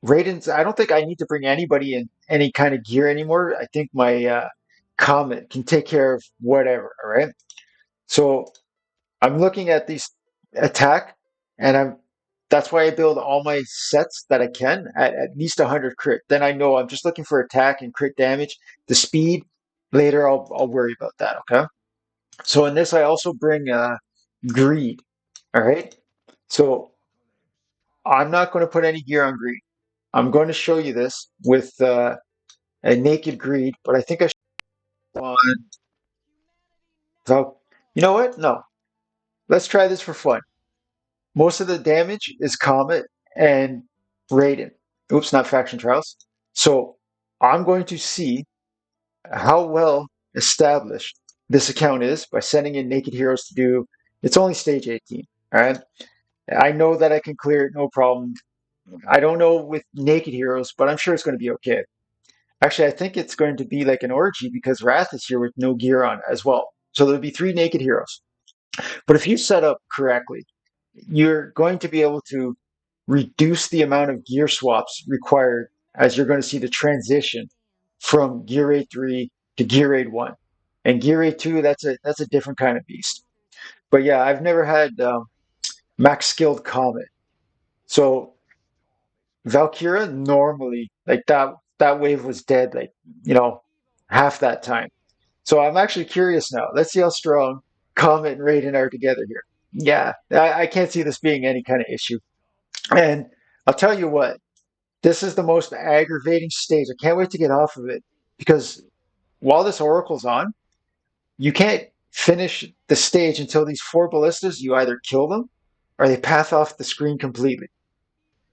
Raiden's, I don't think I need to bring anybody in any kind of gear anymore. I think my Khamet can take care of whatever. All right. So I'm looking at these attack, and that's why I build all my sets that I can at least 100 crit. Then I know I'm just looking for attack and crit damage. The speed, later I'll worry about that, okay? So in this, I also bring greed, all right? So I'm not going to put any gear on greed. I'm going to show you this with a naked greed, but I think I should on. So, you know what? No. Let's try this for fun. Most of the damage is Khamet and Raiden. Oops, not Faction Trials. So I'm going to see how well established this account is by sending in Naked Heroes to do. It's only stage 18. All right. I know that I can clear it, no problem. I don't know with Naked Heroes, but I'm sure it's going to be okay. Actually, I think it's going to be like an orgy because Wrath is here with no gear on as well. So there'll be 3 Naked Heroes. But if you set up correctly, you're going to be able to reduce the amount of gear swaps required as you're going to see the transition from Gear Raid 3 to Gear Raid 1. And Gear Raid 2, that's a different kind of beast. But yeah, I've never had max skilled Khamet. So Valkyra normally, like that wave was dead, like, half that time. So I'm actually curious now. Let's see how strong Khamet and Raiden are together here. Yeah, I can't see this being any kind of issue. And I'll tell you what, this is the most aggravating stage. I can't wait to get off of it because while this oracle's on, you can't finish the stage until these 4 ballistas, you either kill them or they path off the screen completely.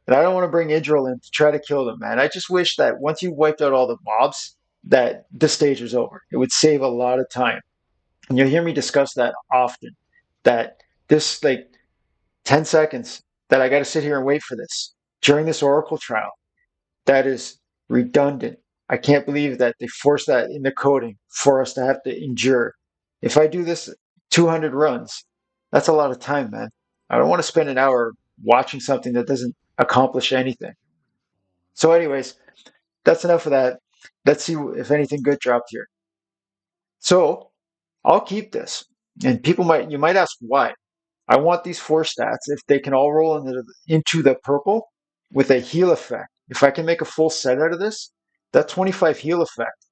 And I don't want to bring Idril in to try to kill them, man. I just wish that once you wiped out all the mobs, that the stage was over. It would save a lot of time. And you'll hear me discuss that often. That this, like, 10 seconds that I got to sit here and wait for this during this Oracle trial, that is redundant. I can't believe that they forced that in the coding for us to have to endure. If I do this 200 runs, that's a lot of time, man. I don't want to spend an hour watching something that doesn't accomplish anything. So anyways, that's enough of that. Let's see if anything good dropped here. So I'll keep this. And you might ask why. I want these 4 stats if they can all roll into the purple with a heal effect. If I can make a full set out of this, that 25 heal effect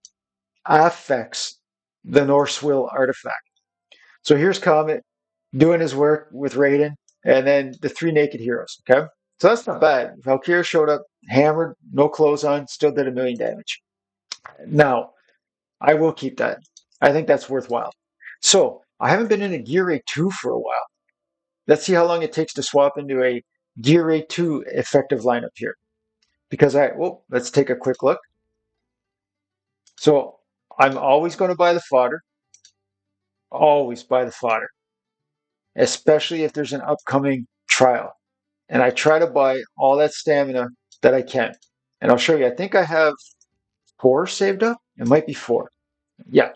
affects the Norse Will artifact. So here's Khamet doing his work with Raiden, and then the 3 naked heroes. Okay, so that's not bad. Valkyra showed up hammered, no clothes on, still did 1,000,000 damage. Now I will keep that. I think that's worthwhile. So I haven't been in a GR2 for a while. Let's see how long it takes to swap into a GR2 effective lineup here. Because let's take a quick look. So I'm always going to buy the fodder. Always buy the fodder. Especially if there's an upcoming trial. And I try to buy all that stamina that I can. And I'll show you, I think I have 4 saved up. It might be 4. Yeah.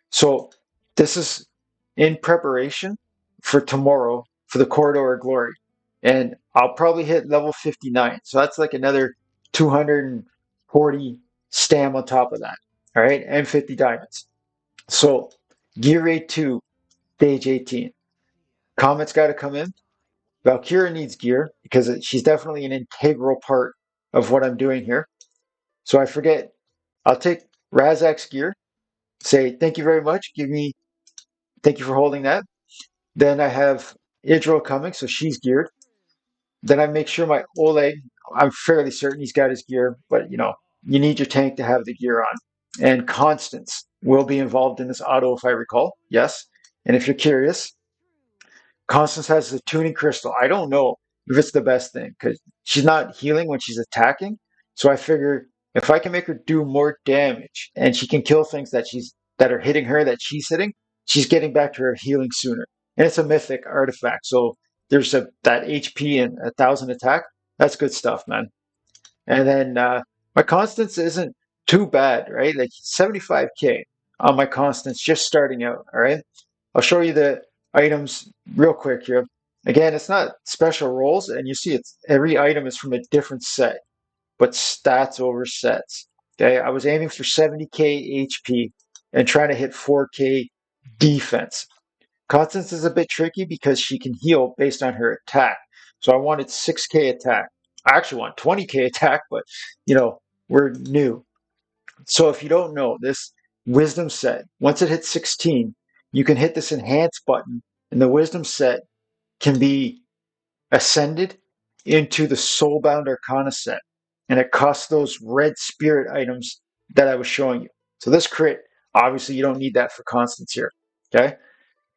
So this is in preparation for tomorrow for the Corridor of Glory. And I'll probably hit level 59. So that's like another 240 stam on top of that. All right. And 50 diamonds. So GR2 stage 18. Khamet's got to come in. Valkyra needs gear because she's definitely an integral part of what I'm doing here. So I forget. I'll take Razak's gear. Say thank you very much. Thank you for holding that. Then I have Idril coming, so she's geared. Then I make sure my Olague, I'm fairly certain he's got his gear, but you need your tank to have the gear on. And Constance will be involved in this auto if I recall. Yes. And if you're curious, Constance has the tuning crystal. I don't know if it's the best thing because she's not healing when she's attacking. So I figure if I can make her do more damage and she can kill things that are hitting her that she's hitting, she's getting back to her healing sooner. And it's a mythic artifact. So there's that HP and 1,000 attack. That's good stuff, man. And then my Constance isn't too bad, right? Like 75k on my Constance just starting out, all right? I'll show you the items real quick here. Again, it's not special rolls, and you see every item is from a different set, but stats over sets. Okay, I was aiming for 70k HP and trying to hit 4k defense. Constance is a bit tricky because she can heal based on her attack. So I wanted 6k attack. I actually want 20k attack, but we're new. So if you don't know, this wisdom set, once it hits 16, you can hit this enhance button, and the wisdom set can be ascended into the soulbound arcana set. And it costs those red spirit items that I was showing you. So this crit, obviously you don't need that for Constance here. Okay.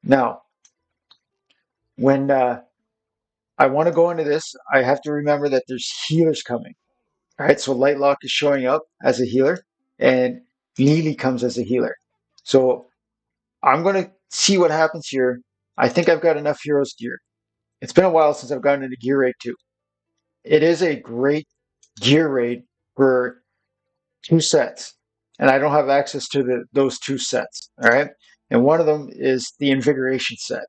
Now, when I want to go into this, I have to remember that there's healers coming. All right, so Lightlock is showing up as a healer, and Lily comes as a healer. So I'm going to see what happens here. I think I've got enough heroes geared. It's been a while since I've gotten into Gear Raid 2. It is a great gear raid for 2 sets, and I don't have access to those 2 sets. All right, and one of them is the Invigoration set.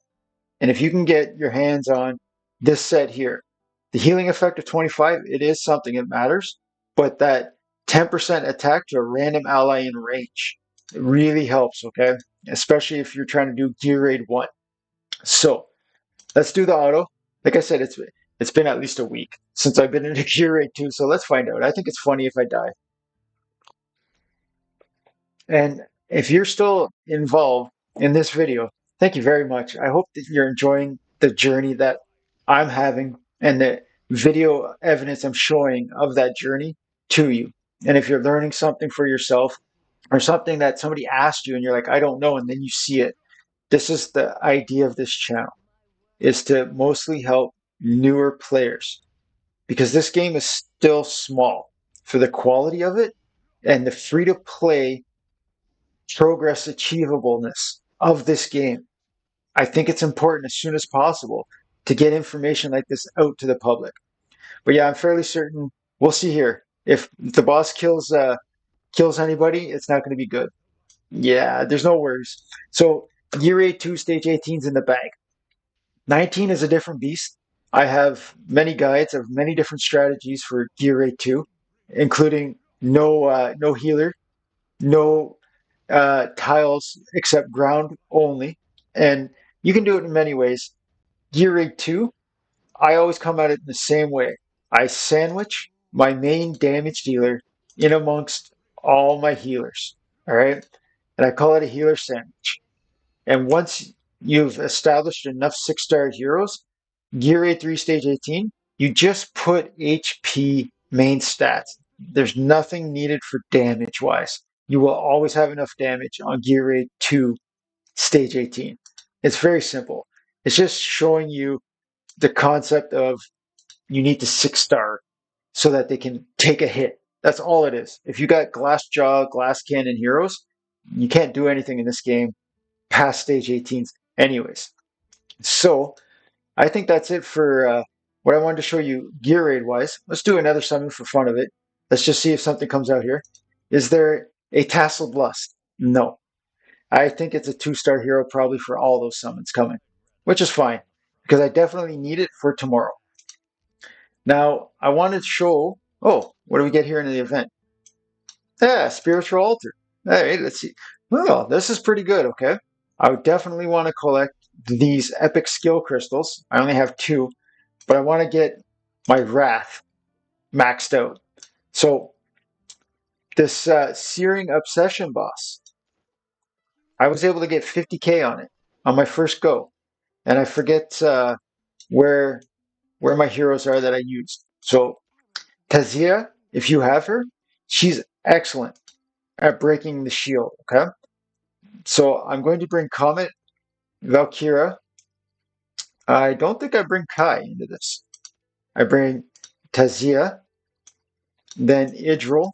And if you can get your hands on this set here, the healing effect of 25, it is something that matters, but that 10% attack to a random ally in range, it really helps, okay? Especially if you're trying to do Gear Raid 1. So let's do the auto. Like I said, it's been at least a week since I've been into Gear Raid 2, so let's find out. I think it's funny if I die. And if you're still involved in this video, thank you very much. I hope that you're enjoying the journey that I'm having and the video evidence I'm showing of that journey to you. And if you're learning something for yourself or something that somebody asked you and you're like, I don't know, and then you see it, this is the idea of this channel, is to mostly help newer players because this game is still small for the quality of it and the free to play progress achievableness of this game. I think it's important as soon as possible to get information like this out to the public. But yeah, I'm fairly certain we'll see here. If the boss kills kills anybody, it's not going to be good. Yeah, there's no worries. So Gear 8-2 Stage 18's in the bag. 19 is a different beast. I have many guides of many different strategies for Gear 8-2, including no healer, no tiles except ground only, and you can do it in many ways. Gear 8-2, I always come at it in the same way. I sandwich my main damage dealer in amongst all my healers. All right. And I call it a healer sandwich. And once you've established enough 6-star heroes, Gear 8-3 Stage 18, you just put HP main stats. There's nothing needed for damage wise. You will always have enough damage on Gear 8-2 Stage 18. It's very simple. It's just showing you the concept of you need to 6-star so that they can take a hit. That's all it is. If you got glass jaw, glass cannon heroes, you can't do anything in this game past stage 18s anyways. So I think that's it for what I wanted to show you gear raid wise. Let's do another summon for fun of it. Let's just see if something comes out here. Is there a tasseled lust? No. I think it's a 2-star hero probably for all those summons coming, which is fine because I definitely need it for tomorrow. Now, I wanted to show, oh, what do we get here in the event? Yeah, spiritual altar. All right, let's see. Well, this is pretty good, okay? I would definitely want to collect these epic skill crystals. I only have 2, but I want to get my wrath maxed out. So this Searing Obsession Boss, I was able to get 50k on it on my first go. And I forget where my heroes are that I used. So Tazia, if you have her, she's excellent at breaking the shield, okay? So I'm going to bring Khamet, Valkyra. I don't think I bring Kai into this. I bring Tazia, then Idril,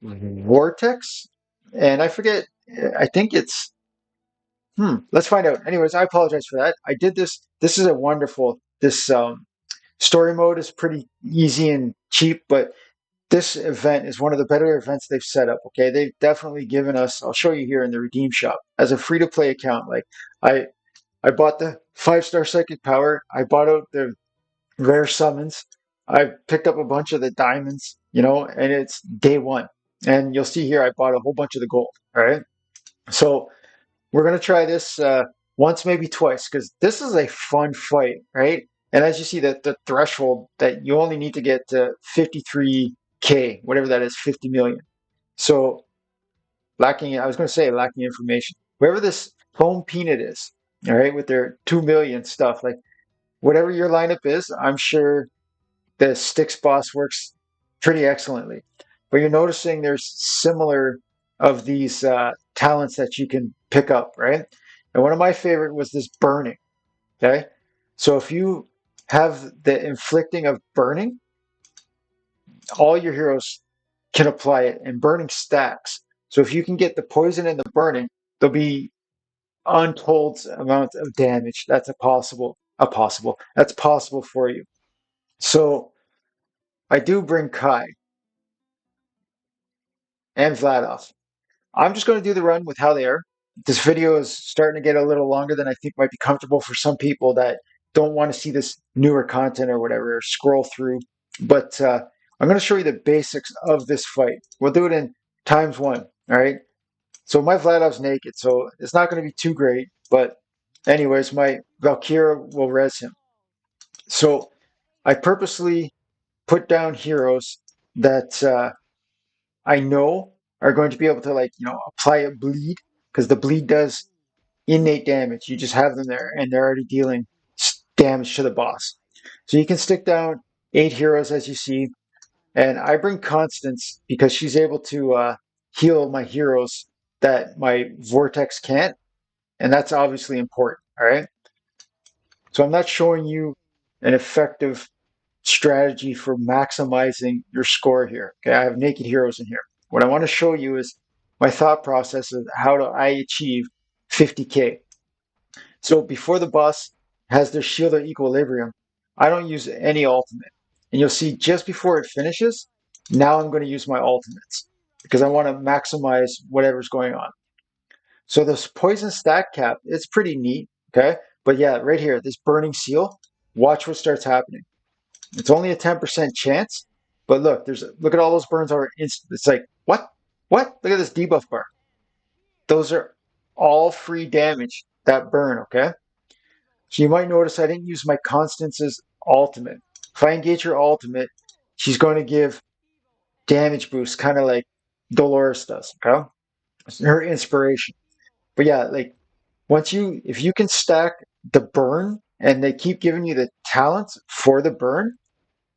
Vortex, and I forget, I think it's, let's find out. Anyways, I apologize for that. I did this. This is a wonderful, this story mode is pretty easy and cheap, but this event is one of the better events they've set up. Okay, they've definitely given us. I'll show you here in the redeem shop as a free-to-play account. Like I bought the 5-star psychic power. I bought out the rare summons. I picked up a bunch of the diamonds. And it's day one. And you'll see here I bought a whole bunch of the gold. All right, so we're gonna try this once, maybe twice, because this is a fun fight, right? And as you see, that the threshold that you only need to get to 53k, whatever that is, 50 million. So I was going to say lacking information. Whoever this home peanut is, all right, with their 2 million stuff, like whatever your lineup is, I'm sure the Styx boss works pretty excellently. But you're noticing there's similar of these talents that you can pick up, right? And one of my favorite was this burning. Okay, so if you have the inflicting of burning, all your heroes can apply it, and burning stacks. So if you can get the poison and the burning, there'll be untold amounts of damage. That's that's possible for you. So I do bring Kai and Vladov. I'm just going to do the run with how they are. This video is starting to get a little longer than I think might be comfortable for some people that don't want to see this newer content or whatever, or scroll through. But I'm going to show you the basics of this fight. We'll do it in times 1, all right? So my Vladov's naked, so it's not going to be too great. But anyways, my Valkyra will res him. So I purposely put down heroes that I know are going to be able to apply a bleed, because the bleed does innate damage. You just have them there and they're already dealing damage to the boss. So you can stick down 8 heroes as you see, and I bring Constance because she's able to heal my heroes that my Vortex can't, and that's obviously important, all right? So I'm not showing you an effective strategy for maximizing your score here. Okay, I have naked heroes in here. What I want to show you is my thought process of how do I achieve 50k. So before the boss has their shield of equilibrium, I don't use any ultimate. And you'll see just before it finishes, Now I'm going to use my ultimates because I want to maximize whatever's going on. So this poison stack cap, it's pretty neat, okay? But yeah, right here, this burning seal, watch what starts happening. It's only a 10% chance, but look at all those burns are instant. It's like, what? What? Look at this debuff bar. Those are all free damage that burn, okay? So you might notice I didn't use my Constance's ultimate. If I engage her ultimate, she's going to give damage boost, kind of like Dolores does, okay? It's her inspiration. But yeah, like if you can stack the burn and they keep giving you the talents for the burn,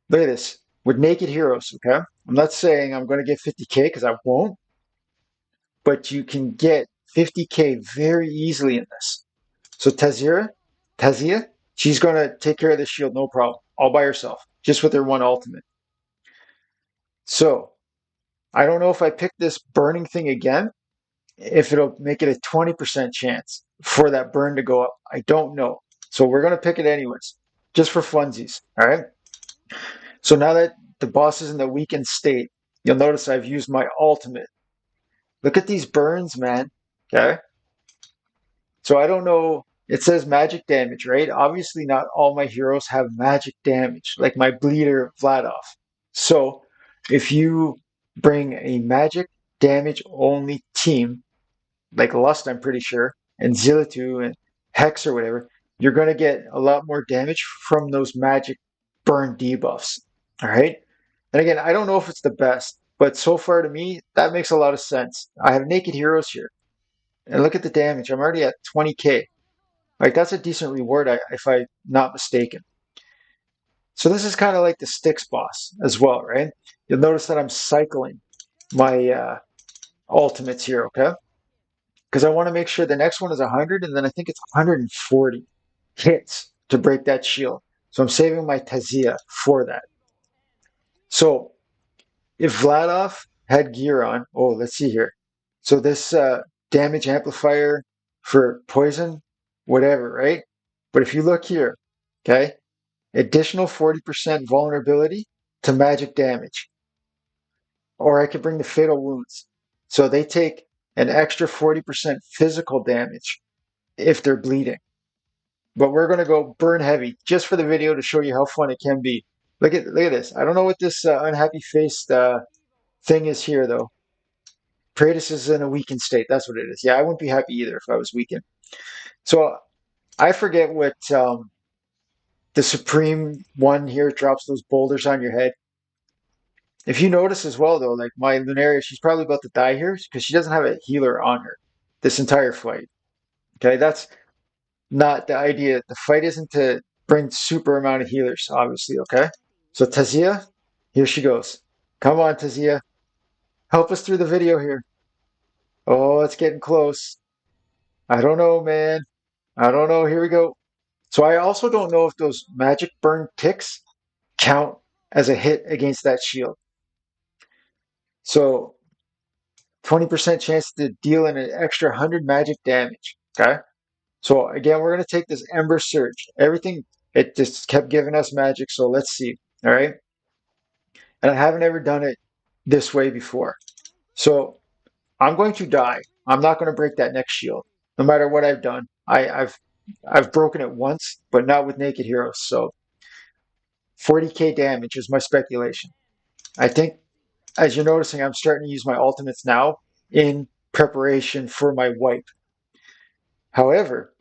look at this with naked heroes, okay? I'm not saying I'm going to get 50k because I won't, but you can get 50k very easily in this. So Tazia, she's going to take care of the shield, no problem, all by herself, just with her one ultimate. So I don't know if I pick this burning thing again, if it'll make it a 20% chance for that burn to go up. I don't know. So we're going to pick it anyways, just for funsies. All right. So now that the boss is in the weakened state, you'll notice I've used my ultimate. Look at these burns, man. Okay. So I don't know. It says magic damage, right? Obviously, not all my heroes have magic damage, like my bleeder Vladov. So if you bring a magic damage only team, like Lust, I'm pretty sure, and Zillitu and Hex or whatever, you're going to get a lot more damage from those magic burn debuffs. All right. And again, I don't know if it's the best, but so far to me, that makes a lot of sense. I have naked heroes here. And look at the damage. I'm already at 20k. Like that's a decent reward if I'm not mistaken. So this is kind of like the Styx boss as well, right? You'll notice that I'm cycling my ultimates here, okay? Because I want to make sure the next one is 100, and then I think it's 140 hits to break that shield. So I'm saving my Tazia for that. So if Vladov had gear on, oh, let's see here. So this damage amplifier for poison, whatever, right? But if you look here, okay, additional 40% vulnerability to magic damage. Or I could bring the fatal wounds. So they take an extra 40% physical damage if they're bleeding. But we're going to go burn heavy just for the video to show you how fun it can be. Look at this. I don't know what this unhappy faced thing is here though. Kratos is in a weakened state. That's what it is. Yeah, I wouldn't be happy either if I was weakened. So I forget what the Supreme one here drops those boulders on your head. If you notice as well though, like my Lunaria, she's probably about to die here because she doesn't have a healer on her this entire fight. Okay, that's not the idea. The fight isn't to bring super amount of healers, obviously, okay? So Tazia, here she goes. Come on, Tazia. Help us through the video here. Oh, it's getting close. I don't know, man. I don't know. Here we go. So I also don't know if those magic burn ticks count as a hit against that shield. So 20% chance to deal an extra 100 magic damage, okay? So again, we're going to take this Ember Surge. Everything, it just kept giving us magic, so let's see. All right. And I haven't ever done it this way before. So I'm going to die. I'm not going to break that next shield, no matter what I've done. I've broken it once, but not with naked heroes. So 40k damage is my speculation. I think, as you're noticing, I'm starting to use my ultimates now in preparation for my wipe. However,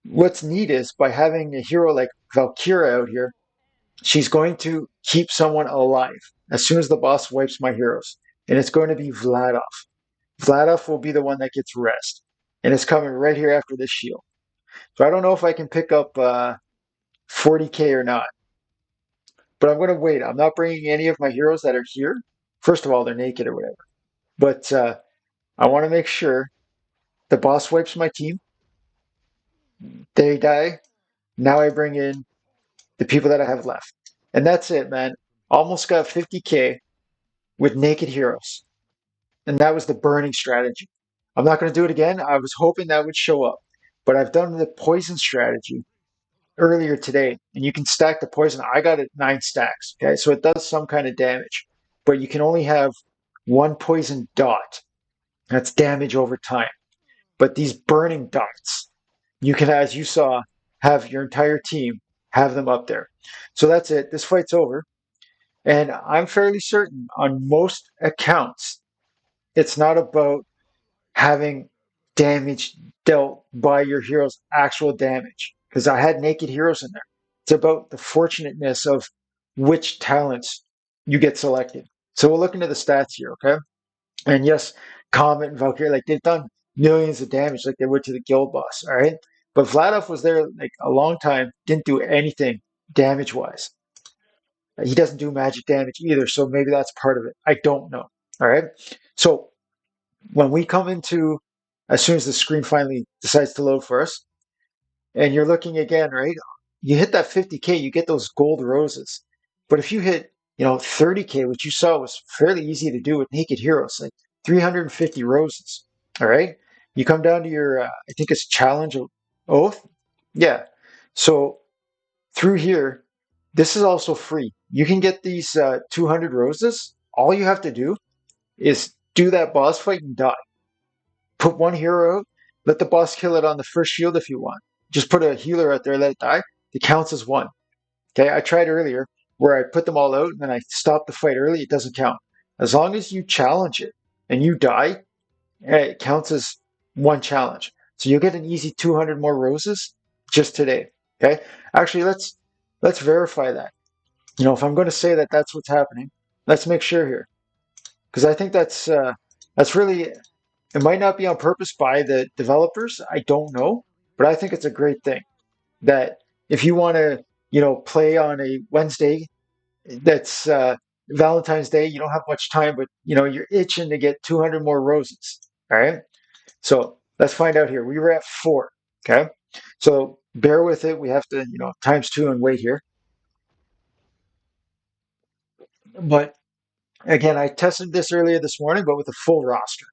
what's neat is by having a hero like Valkyra out here, she's going to keep someone alive as soon as the boss wipes my heroes. And it's going to be Vladov. Vladov will be the one that gets rest. And it's coming right here after this shield. So I don't know if I can pick up 40k or not. But I'm going to wait. I'm not bringing any of my heroes that are here. First of all, they're naked or whatever. But I want to make sure the boss wipes my team. They die. Now I bring in the people that I have left. And that's it, man. Almost got 50k with naked heroes. And that was the burning strategy. I'm not going to do it again. I was hoping that would show up. But I've done the poison strategy earlier today. And you can stack the poison. I got it 9 stacks. Okay, so it does some kind of damage. but you can only have one poison dot. That's damage over time. But these burning dots, you can, as you saw, have your entire team have them up there. So that's it. This fight's over. And I'm fairly certain on most accounts, it's not about having damage dealt by your hero's actual damage. Because I had naked heroes in there. It's about the fortunateness of which talents you get selected. So we'll look into the stats here, okay? And yes, Khamet and Valkyra, like they've done millions of damage like they would to the guild boss, all right? But Vladov was there like a long time, didn't do anything damage wise. He doesn't do magic damage either, so maybe that's part of it. I don't know. All right. So when we come into, as soon as the screen finally decides to load for us, and you're looking again, right? You hit that 50K, you get those gold roses. But if you hit, 30K, which you saw was fairly easy to do with naked heroes, like 350 roses. All right. You come down to your, I think it's challenge of oath. Yeah. So through here, this is also free. You can get these 200 roses. All you have to do is do that boss fight and die. Put one hero out, let the boss kill it on the first shield if you want. Just put a healer out there, let it die. It counts as one. Okay, I tried earlier where I put them all out and then I stopped the fight early. It doesn't count. As long as you challenge it and you die, it counts as one challenge. So you'll get an easy 200 more roses just today. Okay, actually, let's verify that. If I'm going to say that that's what's happening, let's make sure here, because I think that's really, it might not be on purpose by the developers. I don't know, but I think it's a great thing that if you want to, play on a Wednesday, that's Valentine's Day. You don't have much time, but you're itching to get 200 more roses. All right. So let's find out here. We were at 4. Okay. So bear with it. We have to, times 2 and wait here. But again, I tested this earlier this morning, but with a full roster.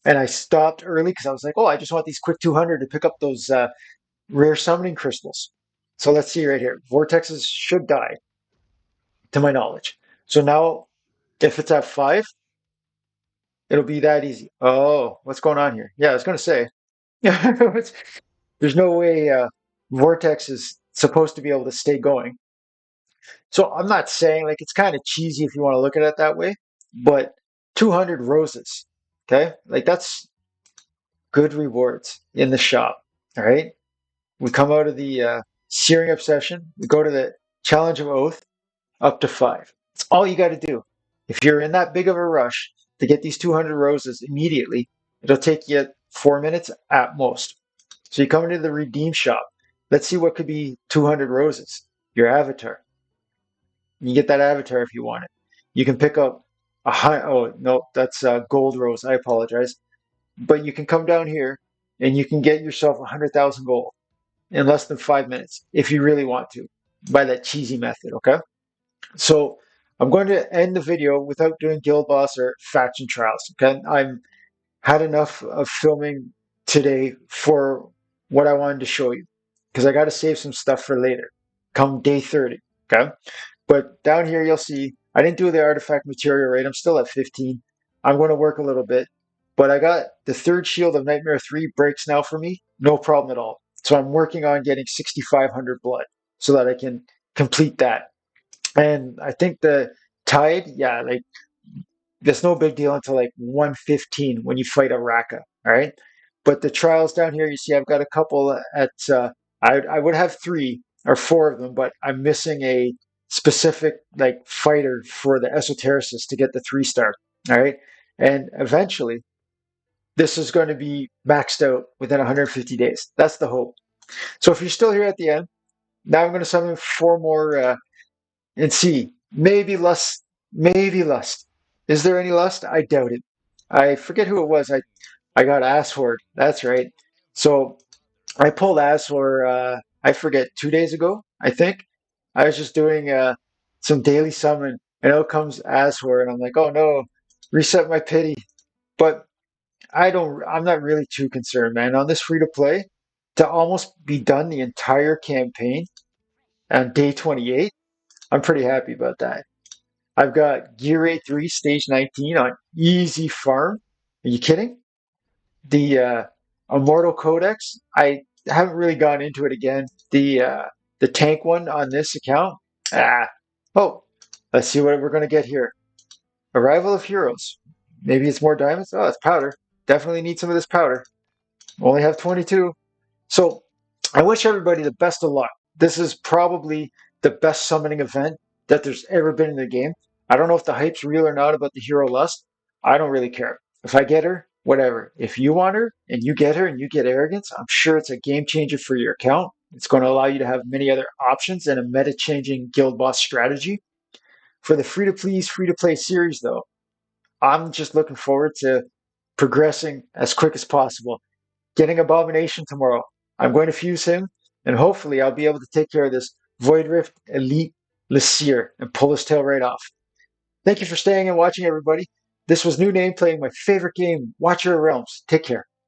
And I stopped early because I was like, oh, I just want these quick 200 to pick up those rare summoning crystals. So let's see right here. Vortexes should die, to my knowledge. So now, if it's at 5, it'll be that easy. Oh, what's going on here? Yeah, I was going to say, there's no way Vortex is supposed to be able to stay going. So I'm not saying, like, it's kind of cheesy if you want to look at it that way, but 200 roses, okay? Like, that's good rewards in the shop, all right? We come out of the Searing Obsession, we go to the Challenge of Oath, up to 5. That's all you got to do. If you're in that big of a rush to get these 200 roses immediately, it'll take you 4 minutes at most. So you come into the redeem shop. Let's see what could be 200 roses. Your avatar. You get that avatar if you want it. You can pick up a high. Oh no, that's gold rose. I apologize. But you can come down here and you can get yourself 100,000 gold in less than 5 minutes if you really want to, by that cheesy method. Okay. So I'm going to end the video without doing guild boss or faction trials. Okay. I'm had enough of filming today for what I wanted to show you because I got to save some stuff for later, come day 30. Okay. But down here, you'll see I didn't do the artifact material rate. I'm still at 15. I'm going to work a little bit, but I got the 3rd shield of Nightmare 3 breaks now for me. No problem at all. So I'm working on getting 6,500 blood so that I can complete that. And I think the tide, yeah, like that's no big deal until like 115 when you fight a Raka. All right. But the trials down here, you see, I've got a couple at, I would have 3 or 4 of them, but I'm missing a specific like fighter for the esotericist to get the 3-star. All right. And eventually, this is going to be maxed out within 150 days. That's the hope. So if you're still here at the end, now I'm going to summon 4 more and see. Maybe lust. Maybe lust. Is there any lust? I doubt it. I forget who it was. I got Ashord. That's right. So I pulled Ashord, I forget, 2 days ago, I think. I was just doing some daily summon, and out comes Ashord, and I'm like, oh no, reset my pity. But I'm not really too concerned, man. On this free to play, to almost be done the entire campaign on day 28, I'm pretty happy about that. I've got GR3 Stage 19 on Easy Farm. Are you kidding? The Immortal Codex, I haven't really gone into it again. The tank one on this account. Ah, oh, let's see what we're gonna get here. Arrival of Heroes. Maybe it's more diamonds. Oh, it's powder. Definitely need some of this powder. Only have 22. So I wish everybody the best of luck. This is probably the best summoning event that there's ever been in the game. I don't know if the hype's real or not about the Hero Lust. I don't really care. If I get her, whatever. If you want her and you get her and you get Arrogance, I'm sure it's a game changer for your account. It's going to allow you to have many other options and a meta changing guild boss strategy. For the free to please, free to play series, though, I'm just looking forward to progressing as quick as possible. Getting Abomination tomorrow. I'm going to fuse him, and hopefully I'll be able to take care of this Void Rift Elite Lysier and pull his tail right off. Thank you for staying and watching, everybody. This was New Name playing my favorite game, Watcher of Realms. Take care.